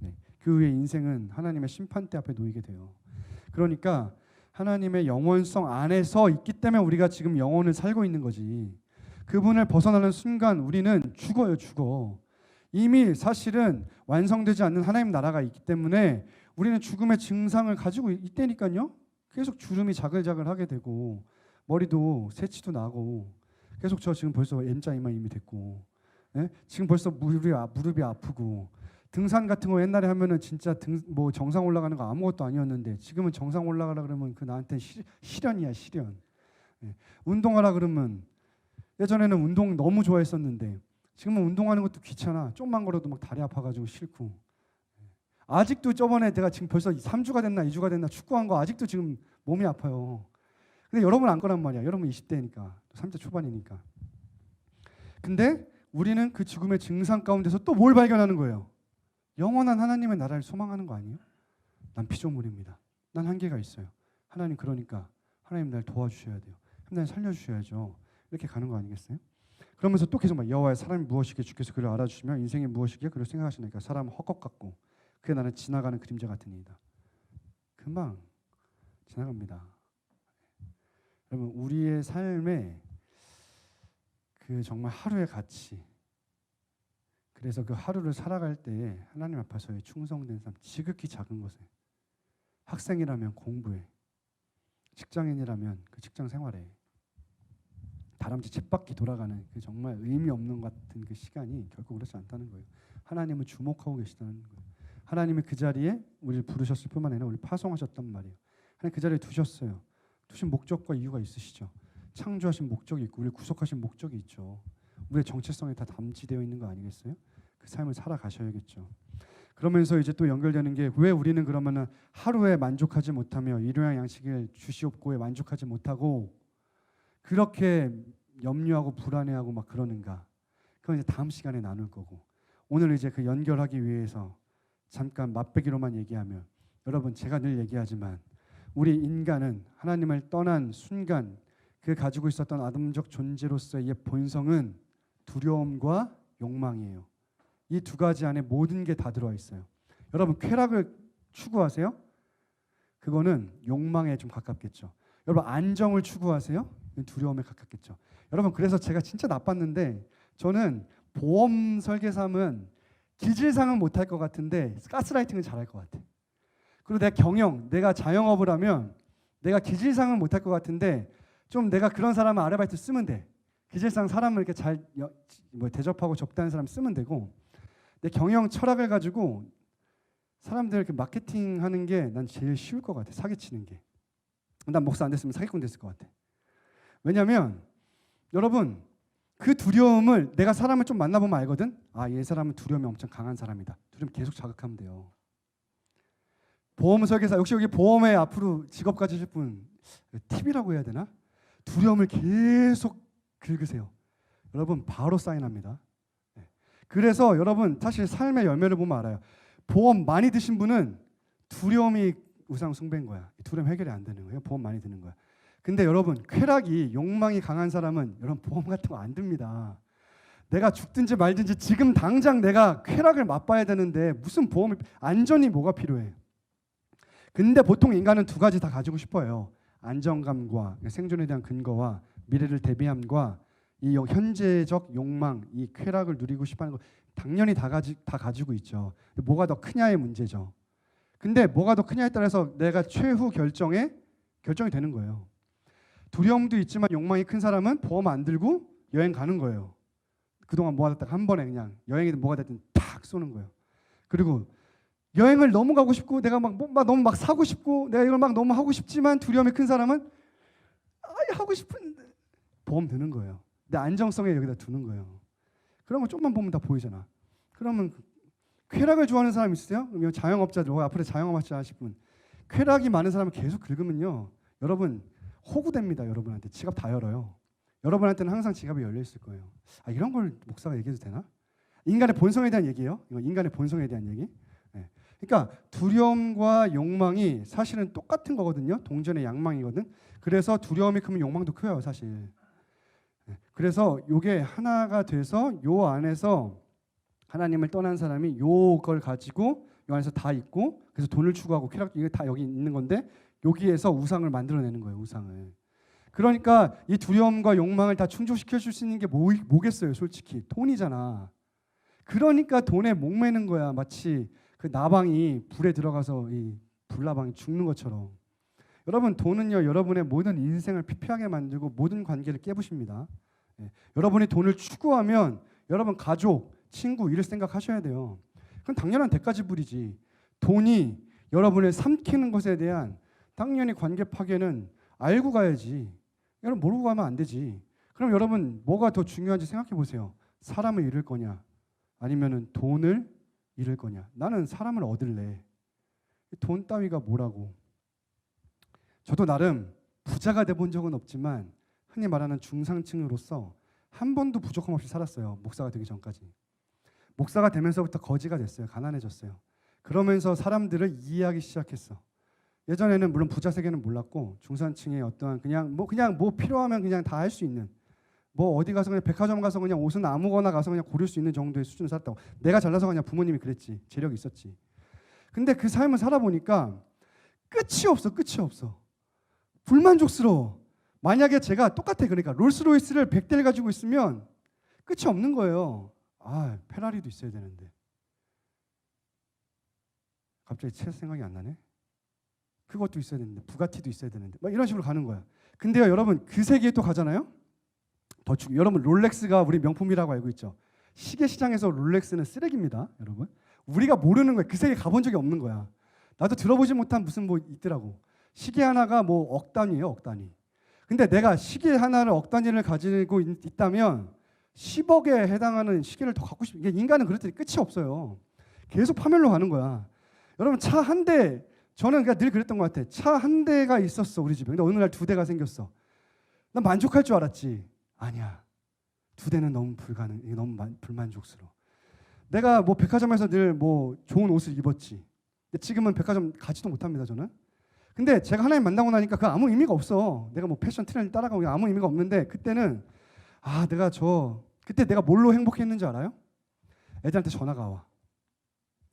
네. 그 후에 인생은 하나님의 심판대 앞에 놓이게 돼요. 그러니까 하나님의 영원성 안에서 있기 때문에 우리가 지금 영혼을 살고 있는 거지. 그분을 벗어나는 순간 우리는 죽어요. 죽어. 이미 사실은 완성되지 않는 하나님 나라가 있기 때문에 우리는 죽음의 증상을 가지고 있다니까요. 계속 주름이 자글자글하게 되고 머리도 새치도 나고 계속 저 지금 벌써 M자 이마 이미 됐고 예? 지금 벌써 무릎이 아프고 등산 같은 거 옛날에 하면은 진짜 뭐 정상 올라가는 거 아무것도 아니었는데 지금은 정상 올라가라 그러면 그 나한테 시련이야 시련. 예. 운동하라 그러면 예전에는 운동 너무 좋아했었는데 지금은 운동하는 것도 귀찮아. 좀만 걸어도 막 다리 아파가지고 싫고. 아직도 저번에 내가 지금 벌써 3주가 됐나 2주가 됐나 축구한 거 아직도 지금 몸이 아파요. 근데 여러분 안 거란 말이야. 여러분 20대니까 30대 초반이니까. 근데 우리는 그 죽음의 증상 가운데서 또 뭘 발견하는 거예요? 영원한 하나님의 나라를 소망하는 거 아니에요? 난 피조물입니다. 난 한계가 있어요. 하나님 그러니까 하나님 날 도와주셔야 돼요. 하나님 살려주셔야죠. 이렇게 가는 거 아니겠어요? 그러면서 또 계속 막 여호와의 사람이 무엇이기에 주께서 그를 알아주시며 인생이 무엇이기에 그를 생각하시니까 사람은 헛것 같고 그게 나는 지나가는 그림자 같은 이다. 금방 지나갑니다. 여러분 우리의 삶에 그 정말 하루의 가치, 그래서 그 하루를 살아갈 때 하나님 앞에서의 충성된 삶, 지극히 작은 것에, 학생이라면 공부에, 직장인이라면 그 직장 생활에, 다람쥐 쳇바퀴 돌아가는 그 정말 의미 없는 것 같은 그 시간이 결코 그렇지 않다는 거예요. 하나님은 주목하고 계시다는 거예요. 하나님이 그 자리에 우리를 부르셨을 뿐만 아니라 우리를 파송하셨단 말이에요. 하나님 그 자리에 두셨어요. 두신 목적과 이유가 있으시죠. 창조하신 목적이 있고 우리를 구속하신 목적이 있죠. 우리의 정체성이 다 담지되어 있는 거 아니겠어요? 그 삶을 살아가셔야겠죠. 그러면서 이제 또 연결되는 게 왜 우리는 그러면은 하루에 만족하지 못하며 일용할 양식을 주시옵고에 만족하지 못하고 그렇게 염려하고 불안해하고 막 그러는가? 그건 이제 다음 시간에 나눌 거고, 오늘 이제 그 연결하기 위해서 잠깐 맛배기로만 얘기하면, 여러분 제가 늘 얘기하지만 우리 인간은 하나님을 떠난 순간 그 가지고 있었던 아담적 존재로서의 본성은 두려움과 욕망이에요. 이 두 가지 안에 모든 게 다 들어와 있어요. 여러분 쾌락을 추구하세요? 그거는 욕망에 좀 가깝겠죠. 여러분 안정을 추구하세요? 두려움에 가깝겠죠. 여러분 그래서 제가 진짜 나빴는데, 저는 보험 설계사면 기질상은 못할 것 같은데 가스라이팅은 잘할 것 같아. 그리고 내가 자영업을 하면 내가 기질상은 못할 것 같은데 좀 내가 그런 사람은 아르바이트 쓰면 돼. 기질상 사람을 이렇게 잘 대접하고 접대하는 사람 쓰면 되고, 내 경영 철학을 가지고 사람들 이렇게 마케팅하는 게 난 제일 쉬울 것 같아. 사기치는 게. 난 목사 안 됐으면 사기꾼 됐을 것 같아. 왜냐하면 여러분 그 두려움을 내가 사람을 좀 만나보면 알거든. 아, 얘 사람은 두려움이 엄청 강한 사람이다. 두려움 계속 자극하면 돼요. 보험 설계사, 역시 여기 보험에 앞으로 직업 가지실 분 팁이라고 해야 되나? 두려움을 계속 긁으세요. 여러분 바로 사인합니다. 그래서 여러분 사실 삶의 열매를 보면 알아요. 보험 많이 드신 분은 두려움이 우상 숭배인 거야. 두려움 해결이 안 되는 거예요. 보험 많이 드는 거야. 근데 여러분 쾌락이 욕망이 강한 사람은 여러분 보험 같은 거 안 듭니다. 내가 죽든지 말든지 지금 당장 내가 쾌락을 맛봐야 되는데 무슨 보험을, 안전이 뭐가 필요해. 근데 보통 인간은 두 가지 다 가지고 싶어요. 안정감과 생존에 대한 근거와 미래를 대비함과 이 현재적 욕망, 이 쾌락을 누리고 싶어하는 거 당연히 다 가지고 있죠. 뭐가 더 크냐의 문제죠. 근데 뭐가 더 크냐에 따라서 내가 최후 결정이 되는 거예요. 두려움도 있지만 욕망이 큰 사람은 보험 안 들고 여행 가는 거예요. 그동안 모아뒀다가 한 번에 그냥 여행이든 뭐가 됐든 탁 쏘는 거예요. 그리고 여행을 너무 가고 싶고 내가 너무 막 사고 싶고 내가 이걸 막 너무 하고 싶지만 두려움이 큰 사람은 하고 싶은데 보험 드는 거예요. 내 안정성에 여기다 두는 거예요. 그런 거 조금만 보면 다 보이잖아. 그러면 쾌락을 좋아하는 사람 있으세요? 그러면 자영업자들, 앞으로 자영업자 하실 분, 쾌락이 많은 사람을 계속 긁으면요, 여러분 호구됩니다. 여러분한테 지갑 다 열어요. 여러분한테는 항상 지갑이 열려 있을 거예요. 이런 걸 목사가 얘기해도 되나? 인간의 본성에 대한 얘기예요. 이거 인간의 본성에 대한 얘기. 네. 그러니까 두려움과 욕망이 사실은 똑같은 거거든요. 동전의 양망이거든. 그래서 두려움이 크면 욕망도 커요, 사실. 네. 그래서 이게 하나가 돼서 요 안에서 하나님을 떠난 사람이 요걸 가지고 요 안에서 다 있고, 그래서 돈을 추구하고 쾌락, 이게 다 여기 있는 건데 여기에서 우상을 만들어내는 거예요. 우상을. 그러니까 이 두려움과 욕망을 다 충족시켜 줄 수 있는 게 뭐겠어요, 솔직히. 돈이잖아. 그러니까 돈에 목매는 거야. 마치 그 나방이 불에 들어가서 이 불나방이 죽는 것처럼. 여러분 돈은요, 여러분의 모든 인생을 피폐하게 만들고 모든 관계를 깨부십니다. 여러분이 돈을 추구하면 여러분 가족, 친구 이럴 생각하셔야 돼요. 그건 당연한 대가 지불이지. 돈이 여러분을 삼키는 것에 대한 당연히 관계 파괴는 알고 가야지. 여러분 모르고 가면 안 되지. 그럼 여러분 뭐가 더 중요한지 생각해 보세요. 사람을 잃을 거냐, 아니면은 돈을 잃을 거냐. 나는 사람을 얻을래. 돈 따위가 뭐라고. 저도 나름 부자가 돼 본 적은 없지만 흔히 말하는 중상층으로서 한 번도 부족함 없이 살았어요. 목사가 되기 전까지. 목사가 되면서부터 거지가 됐어요. 가난해졌어요. 그러면서 사람들을 이해하기 시작했어. 예전에는 물론 부자 세계는 몰랐고 중산층의 어떠한 그냥 뭐 필요하면 그냥 다 할 수 있는, 뭐 어디 가서 그냥 백화점 가서 그냥 옷은 아무거나 가서 그냥 고를 수 있는 정도의 수준을 살았다고. 내가 잘나서 그냥 부모님이 그랬지. 재력이 있었지. 근데 그 삶을 살아보니까 끝이 없어. 불만족스러워. 만약에 제가 똑같아. 그러니까 롤스로이스를 100대를 가지고 있으면 끝이 없는 거예요. 아, 페라리도 있어야 되는데. 갑자기 체 생각이 안 나네. 그것도 있어야 되는데, 부가티도 있어야 되는데, 막 이런 식으로 가는 거야. 근데요, 여러분 그 세계에 또 가잖아요. 여러분 롤렉스가 우리 명품이라고 알고 있죠. 시계 시장에서 롤렉스는 쓰레기입니다, 여러분. 우리가 모르는 거야. 그 세계 가본 적이 없는 거야. 나도 들어보지 못한 무슨 뭐 있더라고. 시계 하나가 뭐 억 단위예요, 억 단위. 근데 내가 시계 하나를 억 단위를 가지고 있다면 10억에 해당하는 시계를 더 갖고 싶어. 이게 인간은 그렇더니 끝이 없어요. 계속 파멸로 가는 거야. 여러분 차 한 대, 저는 그냥 늘 그랬던 것 같아. 차 한 대가 있었어, 우리 집에. 근데 어느 날 2대가 생겼어. 난 만족할 줄 알았지. 아니야. 2대는 너무 불만족스러워. 내가 뭐 백화점에서 늘 뭐 좋은 옷을 입었지. 근데 지금은 백화점 가지도 못합니다, 저는. 근데 제가 하나님 만나고 나니까 그 아무 의미가 없어. 내가 뭐 패션 트렌드 따라가고 아무 의미가 없는데, 그때는 그때 내가 뭘로 행복했는지 알아요? 애들한테 전화가 와.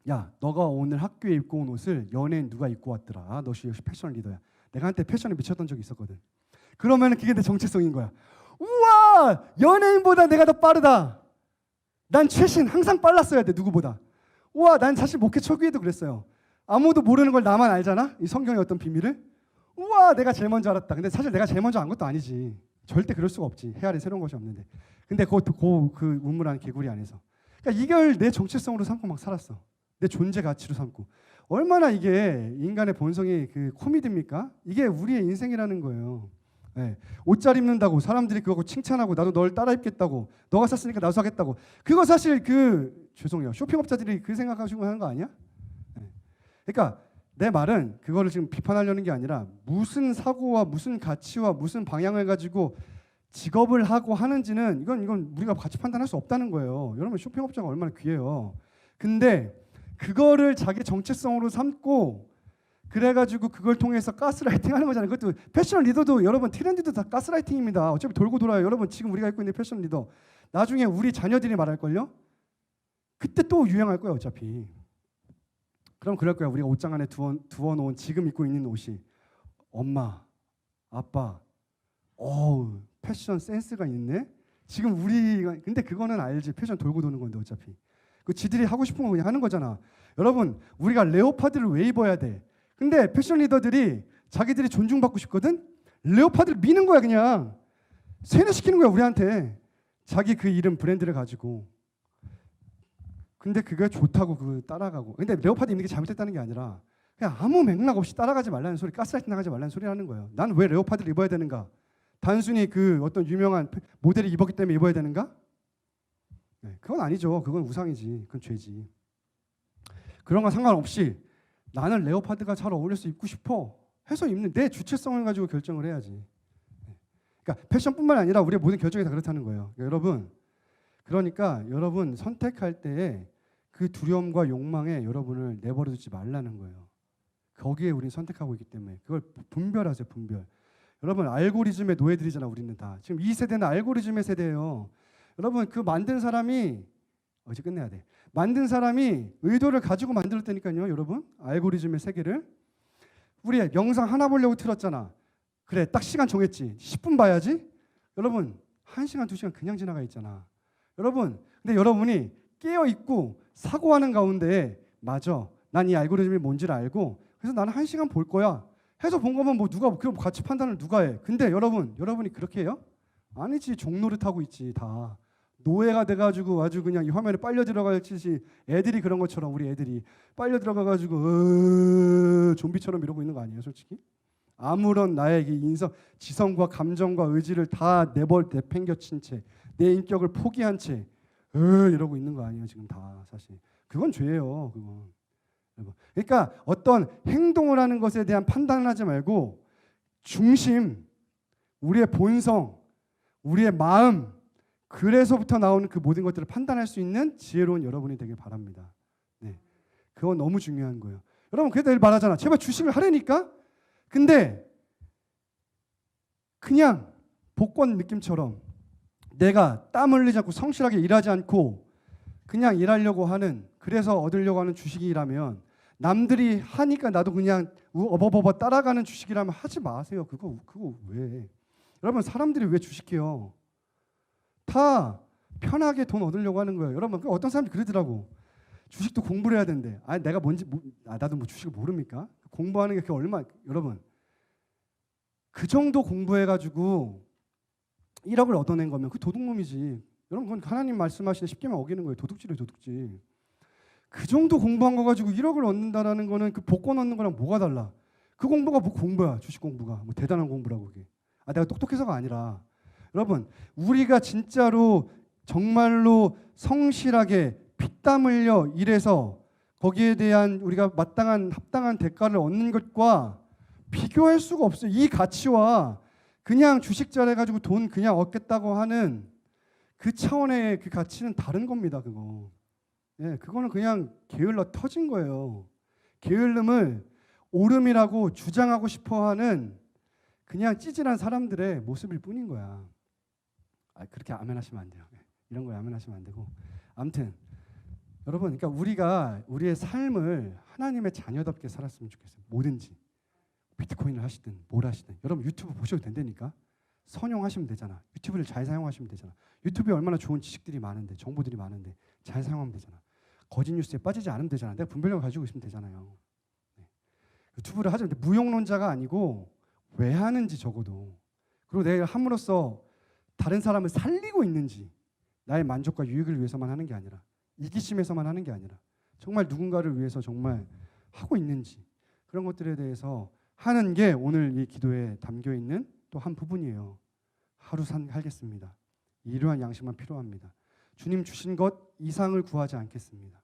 야, 너가 오늘 학교에 입고 온 옷을 연예인 누가 입고 왔더라. 너 역시 패션 리더야. 내가 한때 패션에 미쳤던 적이 있었거든. 그러면 그게 내 정체성인 거야. 우와, 연예인보다 내가 더 빠르다. 난 최신, 항상 빨랐어야 돼, 누구보다. 우와, 난 사실 목회 초기에도 그랬어요. 아무도 모르는 걸 나만 알잖아, 이 성경의 어떤 비밀을. 우와, 내가 제일 먼저 알았다. 근데 사실 내가 제일 먼저 안 것도 아니지. 절대 그럴 수가 없지. 헤아린 새로운 것이 없는데. 근데 그 우물한 개구리 안에서. 그러니까 이걸 내 정체성으로 삼고 막 살았어. 내 존재 가치로 삼고. 얼마나 이게 인간의 본성이 그 코미디입니까? 이게 우리의 인생이라는 거예요. 네. 옷 잘 입는다고 사람들이 그거 칭찬하고 나도 널 따라 입겠다고, 너가 샀으니까 나도 사겠다고. 그거 사실 죄송해요, 쇼핑업자들이 그 생각하시고 하는 거 아니야? 네. 그러니까 내 말은 그거를 지금 비판하려는 게 아니라 무슨 사고와 무슨 가치와 무슨 방향을 가지고 직업을 하고 하는지는 이건 우리가 같이 판단할 수 없다는 거예요. 여러분 쇼핑업자가 얼마나 귀해요. 근데 그거를 자기 정체성으로 삼고 그래가지고 그걸 통해서 가스라이팅 하는 거잖아요. 그것도 패션 리더도 여러분 트렌드도 다 가스라이팅입니다. 어차피 돌고 돌아요. 여러분 지금 우리가 입고 있는 패션 리더 나중에 우리 자녀들이 말할걸요? 그때 또 유행할 거예요, 어차피. 그럼 그럴 거야. 우리가 옷장 안에 두어놓은 지금 입고 있는 옷이 엄마, 아빠, 패션 센스가 있네. 지금 우리가 근데 그거는 알지. 패션 돌고 도는 건데 어차피. 그 지들이 하고 싶은 거 그냥 하는 거잖아. 여러분 우리가 레오파드를 왜 입어야 돼? 근데 패션 리더들이 자기들이 존중받고 싶거든. 레오파드를 미는 거야. 그냥 세뇌시키는 거야 우리한테. 자기 그 이름 브랜드를 가지고. 근데 그게 좋다고 그 따라가고. 근데 레오파드 입는 게 잘못됐다는 게 아니라 그냥 아무 맥락 없이 따라가지 말라는 소리, 가스라이팅 나가지 말라는 소리 하는 거예요. 난 왜 레오파드를 입어야 되는가? 단순히 그 어떤 유명한 모델이 입었기 때문에 입어야 되는가? 네, 그건 아니죠. 그건 우상이지. 그건 죄지. 그런 건 상관없이 나는 레오파드가 잘 어울려서 입고 싶어 해서 입는 내 주체성을 가지고 결정을 해야지. 그러니까 패션뿐만 아니라 우리의 모든 결정이 다 그렇다는 거예요. 그러니까 여러분 선택할 때에 그 두려움과 욕망에 여러분을 내버려 두지 말라는 거예요. 거기에 우리는 선택하고 있기 때문에 그걸 분별하세요. 분별. 여러분 알고리즘의 노예들이잖아. 우리는 다. 지금 이 세대는 알고리즘의 세대예요. 여러분 그 만든 사람이 이제 끝내야 돼. 만든 사람이 의도를 가지고 만들었다니까요. 여러분 알고리즘의 세계를. 우리 영상 하나 보려고 틀었잖아. 그래 딱 시간 정했지. 10분 봐야지. 여러분 1시간 2시간 그냥 지나가 있잖아. 여러분 근데 여러분이 깨어있고 사고하는 가운데 맞아. 난 이 알고리즘이 뭔지를 알고 그래서 나는 1시간 볼 거야. 해서 본 거면 뭐 누가 그 같이 판단을 누가 해. 근데 여러분이 그렇게 해요? 아니지. 종노릇하고 있지 다. 노예가 돼가지고 아주 그냥 이 화면에 빨려 들어가듯이 애들이 그런 것처럼 우리 애들이 빨려 들어가가지고 좀비처럼 이러고 있는 거 아니에요, 솔직히? 아무런 나의 인성, 지성과 감정과 의지를 다 내팽겨친 채 내 인격을 포기한 채 이러고 있는 거 아니에요, 지금 다 사실. 그건 죄예요, 그건. 그러니까 어떤 행동을 하는 것에 대한 판단을 하지 말고 중심, 우리의 본성, 우리의 마음 그래서부터 나오는 그 모든 것들을 판단할 수 있는 지혜로운 여러분이 되길 바랍니다. 네, 그건 너무 중요한 거예요. 여러분 그래도 늘 말하잖아. 제발 주식을 하라니까. 근데 그냥 복권 느낌처럼 내가 땀 흘리지 않고 성실하게 일하지 않고 그냥 일하려고 하는, 그래서 얻으려고 하는 주식이라면, 남들이 하니까 나도 그냥 어버버버 따라가는 주식이라면 하지 마세요. 그거 왜? 여러분 사람들이 왜 주식해요? 다 편하게 돈 얻으려고 하는 거예요. 여러분 어떤 사람들이 그러더라고. 주식도 공부를 해야 된대. 아 내가 뭔지 나도 뭐 주식을 모릅니까? 공부하는 게 그게 얼마, 여러분 그 정도 공부해가지고 1억을 얻어낸 거면 그 도둑놈이지. 여러분 그건 하나님 말씀하시는 10개만 어기는 거예요. 도둑질이에요, 도둑질. 그 정도 공부한 거 가지고 1억을 얻는다라는 거는 그 복권 얻는 거랑 뭐가 달라? 그 공부가 뭐 공부야? 주식 공부가 뭐 대단한 공부라고 그게. 아 내가 똑똑해서가 아니라, 여러분 우리가 진짜로 정말로 성실하게 피땀 흘려 일해서 거기에 대한 우리가 마땅한 합당한 대가를 얻는 것과 비교할 수가 없어요. 이 가치와 그냥 주식 잘해가지고 돈 그냥 얻겠다고 하는 그 차원의 그 가치는 다른 겁니다. 그거. 예, 그거는 그냥 게을러 터진 거예요. 게을름을 옳음이라고 주장하고 싶어하는 그냥 찌질한 사람들의 모습일 뿐인 거야. 아, 그렇게 아멘하시면 안 돼요. 이런 거에 아멘하시면 안 되고. 아무튼 여러분, 그러니까 우리가 우리의 삶을 하나님의 자녀답게 살았으면 좋겠어요. 뭐든지 비트코인을 하시든 뭘 하시든. 여러분 유튜브 보셔도 된다니까. 선용하시면 되잖아. 유튜브를 잘 사용하시면 되잖아. 유튜브에 얼마나 좋은 지식들이 많은데, 정보들이 많은데 잘 사용하면 되잖아. 거짓 뉴스에 빠지지 않으면 되잖아. 내가 분별력을 가지고 있으면 되잖아요. 네. 유튜브를 하지, 무용론자가 아니고 왜 하는지 적어도, 그리고 내가 함으로써 다른 사람을 살리고 있는지, 나의 만족과 유익을 위해서만 하는 게 아니라, 이기심에서만 하는 게 아니라 정말 누군가를 위해서 정말 하고 있는지, 그런 것들에 대해서 하는 게 오늘 이 기도에 담겨 있는 또 한 부분이에요. 하루 살겠습니다. 이러한 양식만 필요합니다. 주님 주신 것 이상을 구하지 않겠습니다.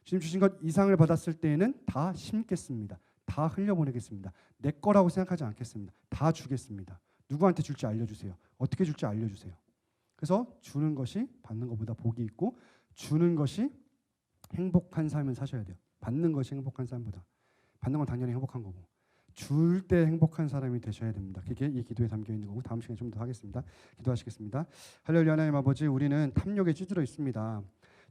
주님 주신 것 이상을 받았을 때에는 다 심겠습니다. 다 흘려보내겠습니다. 내 거라고 생각하지 않겠습니다. 다 주겠습니다. 누구한테 줄지 알려주세요. 어떻게 줄지 알려주세요. 그래서 주는 것이 받는 것보다 복이 있고, 주는 것이 행복한 삶을 사셔야 돼요. 받는 것이 행복한 삶보다. 받는 건 당연히 행복한 거고, 줄 때 행복한 사람이 되셔야 됩니다. 그게 이 기도에 담겨 있는 거고, 다음 시간에 좀 더 하겠습니다. 기도하시겠습니다. 할렐루야. 하나님 아버지, 우리는 탐욕에 찌들어 있습니다.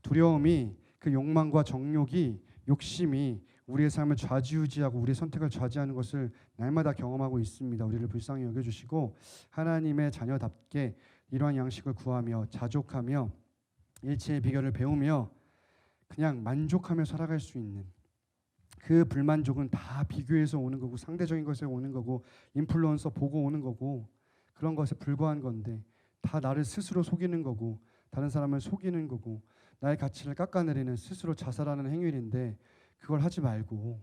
두려움이, 그 욕망과 정욕이, 욕심이 우리의 삶을 좌지우지하고 우리의 선택을 좌지하는 것을 날마다 경험하고 있습니다. 우리를 불쌍히 여겨주시고 하나님의 자녀답게 이러한 양식을 구하며 자족하며 일체의 비결을 배우며 그냥 만족하며 살아갈 수 있는, 그 불만족은 다 비교해서 오는 거고, 상대적인 것에 오는 거고, 인플루언서 보고 오는 거고, 그런 것에 불과한 건데, 다 나를 스스로 속이는 거고, 다른 사람을 속이는 거고, 나의 가치를 깎아내리는, 스스로 자살하는 행위인데, 그걸 하지 말고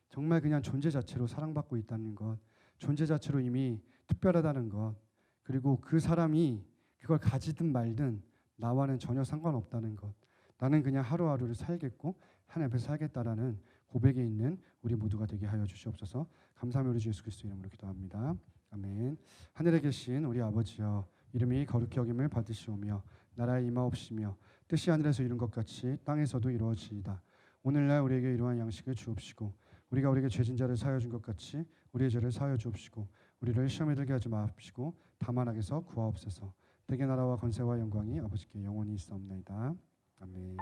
정말 그냥 존재 자체로 사랑받고 있다는 것, 존재 자체로 이미 특별하다는 것, 그리고 그 사람이 그걸 가지든 말든 나와는 전혀 상관없다는 것, 나는 그냥 하루하루를 살겠고 하나님 앞에서 살겠다라는 고백에 있는 우리 모두가 되게 하여 주시옵소서. 감사하며 우리 주 예수 그리스도 이름으로 기도합니다. 아멘. 하늘에 계신 우리 아버지여, 이름이 거룩히 여김을 받으시오며 나라의 임하옵시며 뜻이 하늘에서 이룬 것 같이 땅에서도 이루어지이다. 오늘날 우리에게 이러한 양식을 주옵시고, 우리가 우리에게 죄진 자를 사하여 준 것 같이 우리의 죄를 사하여 주옵시고, 우리를 시험에 들게 하지 마옵시고 다만 악에서 구하옵소서. 대개 나라와 권세와 영광이 아버지께 영원히 있사옵나이다. 아멘.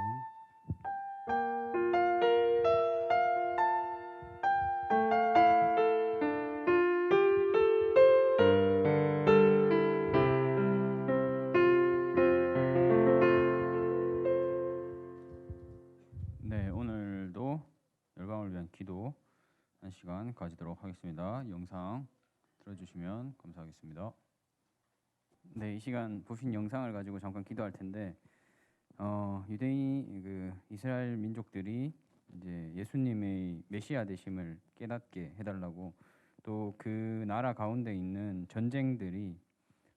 네, 오늘도 열방을 위한 기도 한 시간 가지도록 하겠습니다. 영상 들어주시면 감사하겠습니다. 네, 이 시간 보신 영상을 가지고 잠깐 기도할 텐데, 유대인 그 이스라엘 민족들이 이제 예수님의 메시아 되심을 깨닫게 해달라고, 또 그 나라 가운데 있는 전쟁들이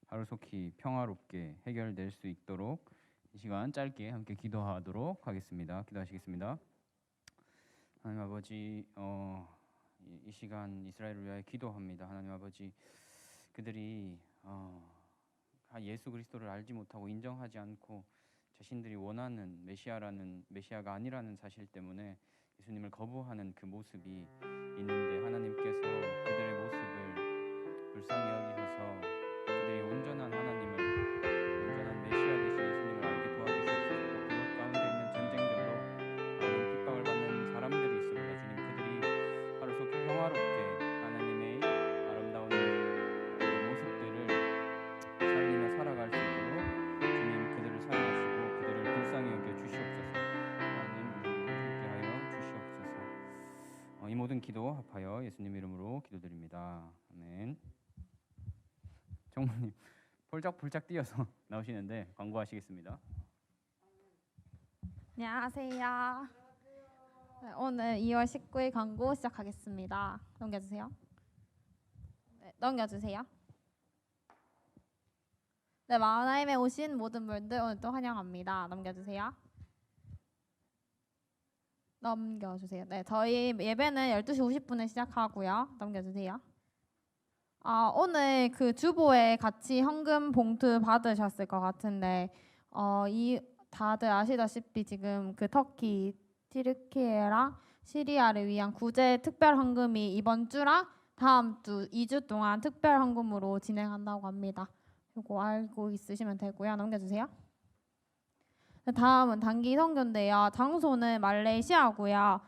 하루속히 평화롭게 해결될 수 있도록 이 시간 짧게 함께 기도하도록 하겠습니다. 기도하시겠습니다. 하나님 아버지, 이 시간 이스라엘을 위하여 기도합니다. 하나님 아버지, 그들이 예수 그리스도를 알지 못하고 인정하지 않고 자신들이 원하는 메시아가 아니라는 사실 때문에 예수님을 거부하는 그 모습이 있는데 하나님께서 그들의 모습을 불쌍히 여기셔서 그들이 온전한 메시아 되신 예수님을 알게 도와주시옵소서. 또 그것 가운데 있는 전쟁들로 많은 핍박을 받는 사람들이 있습니다. 주님, 그들이 하루속히 평화롭게 하나님의 아름다운 모습들을 살리며 살아갈 수 있도록 주님 그들을 사랑하시고 그들을 불쌍히 여겨 주시옵소서. 하나님 함께하여 주시옵소서. 이 모든 기도 합하여 예수님 이름으로 기도드립니다. 아멘. 정모님 폴짝폴짝 뛰어서 나오시는데 광고하시겠습니다. 안녕하세요. 네, 오늘 2월 19일 광고 시작하겠습니다. 넘겨주세요. 네, 넘겨주세요. 네, 마하나임에 오신 모든 분들 오늘 또 환영합니다. 넘겨주세요. 넘겨주세요. 네, 저희 예배는 12시 50분에 시작하고요. 넘겨주세요. 오늘 그 주보에 같이 현금 봉투 받으셨을 것 같은데 이 다들 아시다시피 지금 그 터키, 튀르키예랑 시리아를 위한 구제 특별 헌금이 이번 주랑 다음 주 2주 동안 특별 헌금으로 진행한다고 합니다. 이거 알고 있으시면 되고요. 넘겨주세요. 다음은 단기 선교인데요. 장소는 말레이시아고요.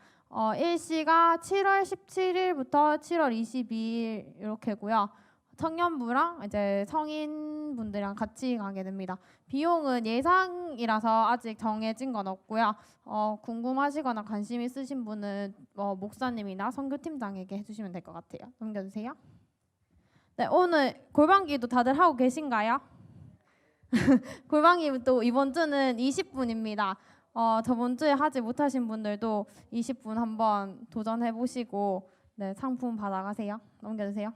일시가 7월 17일부터 7월 22일 이렇게고요. 청년부랑 이제 성인분들이랑 같이 가게 됩니다. 비용은 예상이라서 아직 정해진 건 없고요. 궁금하시거나 관심 있으신 분은 목사님이나 선교팀장에게 해주시면 될 것 같아요. 넘겨주세요. 네, 오늘 골방기도 다들 하고 계신가요? 골방기 또 이번 주는 20분입니다. 저번 주에 하지 못하신 분들도 20분 한번 도전해 보시고 네, 상품 받아가세요. 넘겨주세요.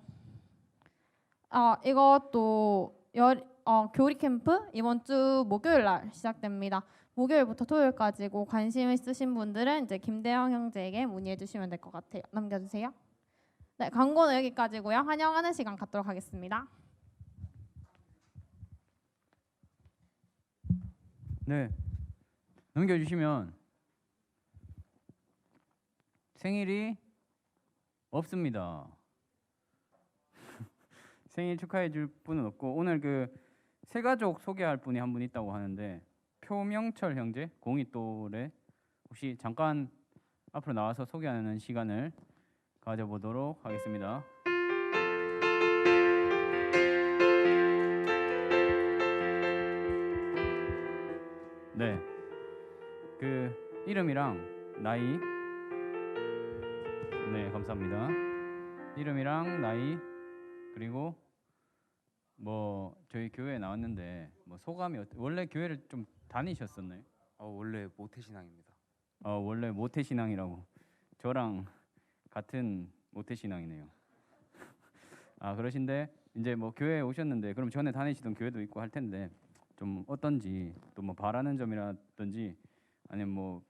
이것도 교리 캠프 이번 주 목요일 날 시작됩니다. 목요일부터 토요일까지고 관심 있으신 분들은 이제 김대영 형제에게 문의해 주시면 될 것 같아요. 넘겨주세요. 네, 광고는 여기까지고요. 환영하는 시간 갖도록 하겠습니다. 네, 넘겨주시면 생일이 없습니다. 생일 축하해 줄 분은 없고 오늘 그 새가족 소개할 분이 한 분 있다고 하는데 표명철 형제 02또래 혹시 잠깐 앞으로 나와서 소개하는 시간을 가져보도록 하겠습니다. 네, 그 이름이랑 나이, 네 감사합니다. 이름이랑 나이 그리고 뭐 저희 교회에 나왔는데 뭐 소감이 원래 교회를 좀 다니셨었나요? 원래 모태신앙입니다. 원래 모태신앙이라고 저랑 같은 모태신앙이네요. 그러신데 이제 뭐 교회에 오셨는데 그럼 전에 다니시던 교회도 있고 할 텐데 좀 어떤지 또 뭐 바라는 점이라든지 아니면 뭐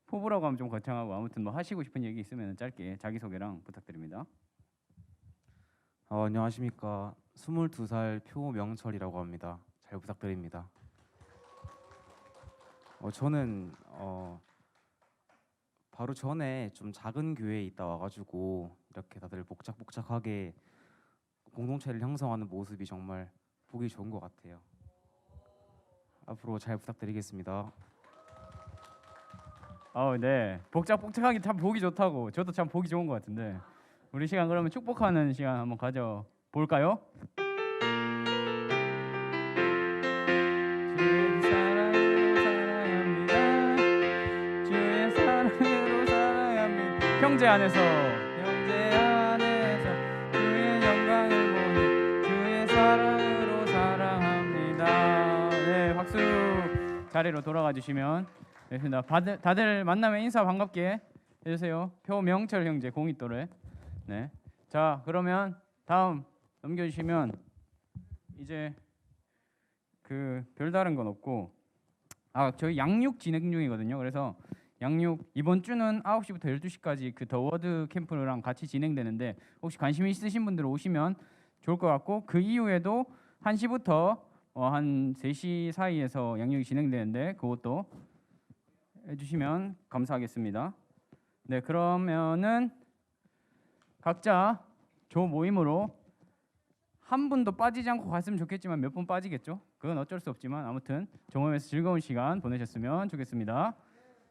포부라고 하면 좀 거창하고 아무튼 뭐 하시고 싶은 얘기 있으면 짧게 자기소개랑 부탁드립니다. 안녕하십니까. 22살 표명철이라고 합니다. 잘 부탁드립니다. 저는 바로 전에 좀 작은 교회에 있다 와가지고 이렇게 다들 복작복작하게 공동체를 형성하는 모습이 정말 보기 좋은 것 같아요. 앞으로 잘 부탁드리겠습니다. 네, 복작복작하게 참 보기 좋다고 저도 참 보기 좋은 것 같은데 우리 시간 그러면 축복하는 시간 한번 가져 볼까요? 주의 사랑으로 사랑합니다. 주의 사랑으로 사랑합니다. 형제 안에서 주의 영광을 보니 주의 사랑으로 사랑합니다. 네, 박수. 자리로 돌아가 주시면 됐습니다. 다들 만나면 인사 반갑게 해주세요. 표명철 형제 02또래. 네. 자, 그러면 다음 넘겨주시면 이제 그 별다른 건 없고 저희 양육 진행 중이거든요. 그래서 양육 이번 주는 9시부터 12시까지 그 더 워드 캠프랑 같이 진행되는데 혹시 관심 있으신 분들 오시면 좋을 것 같고 그 이후에도 1시부터 한 3시 사이에서 양육이 진행되는데 그것도 해주시면 감사하겠습니다. 네, 그러면은 각자 조 모임으로 한 분도 빠지지 않고 갔으면 좋겠지만 몇 분 빠지겠죠? 그건 어쩔 수 없지만 아무튼 조 모임에서 즐거운 시간 보내셨으면 좋겠습니다.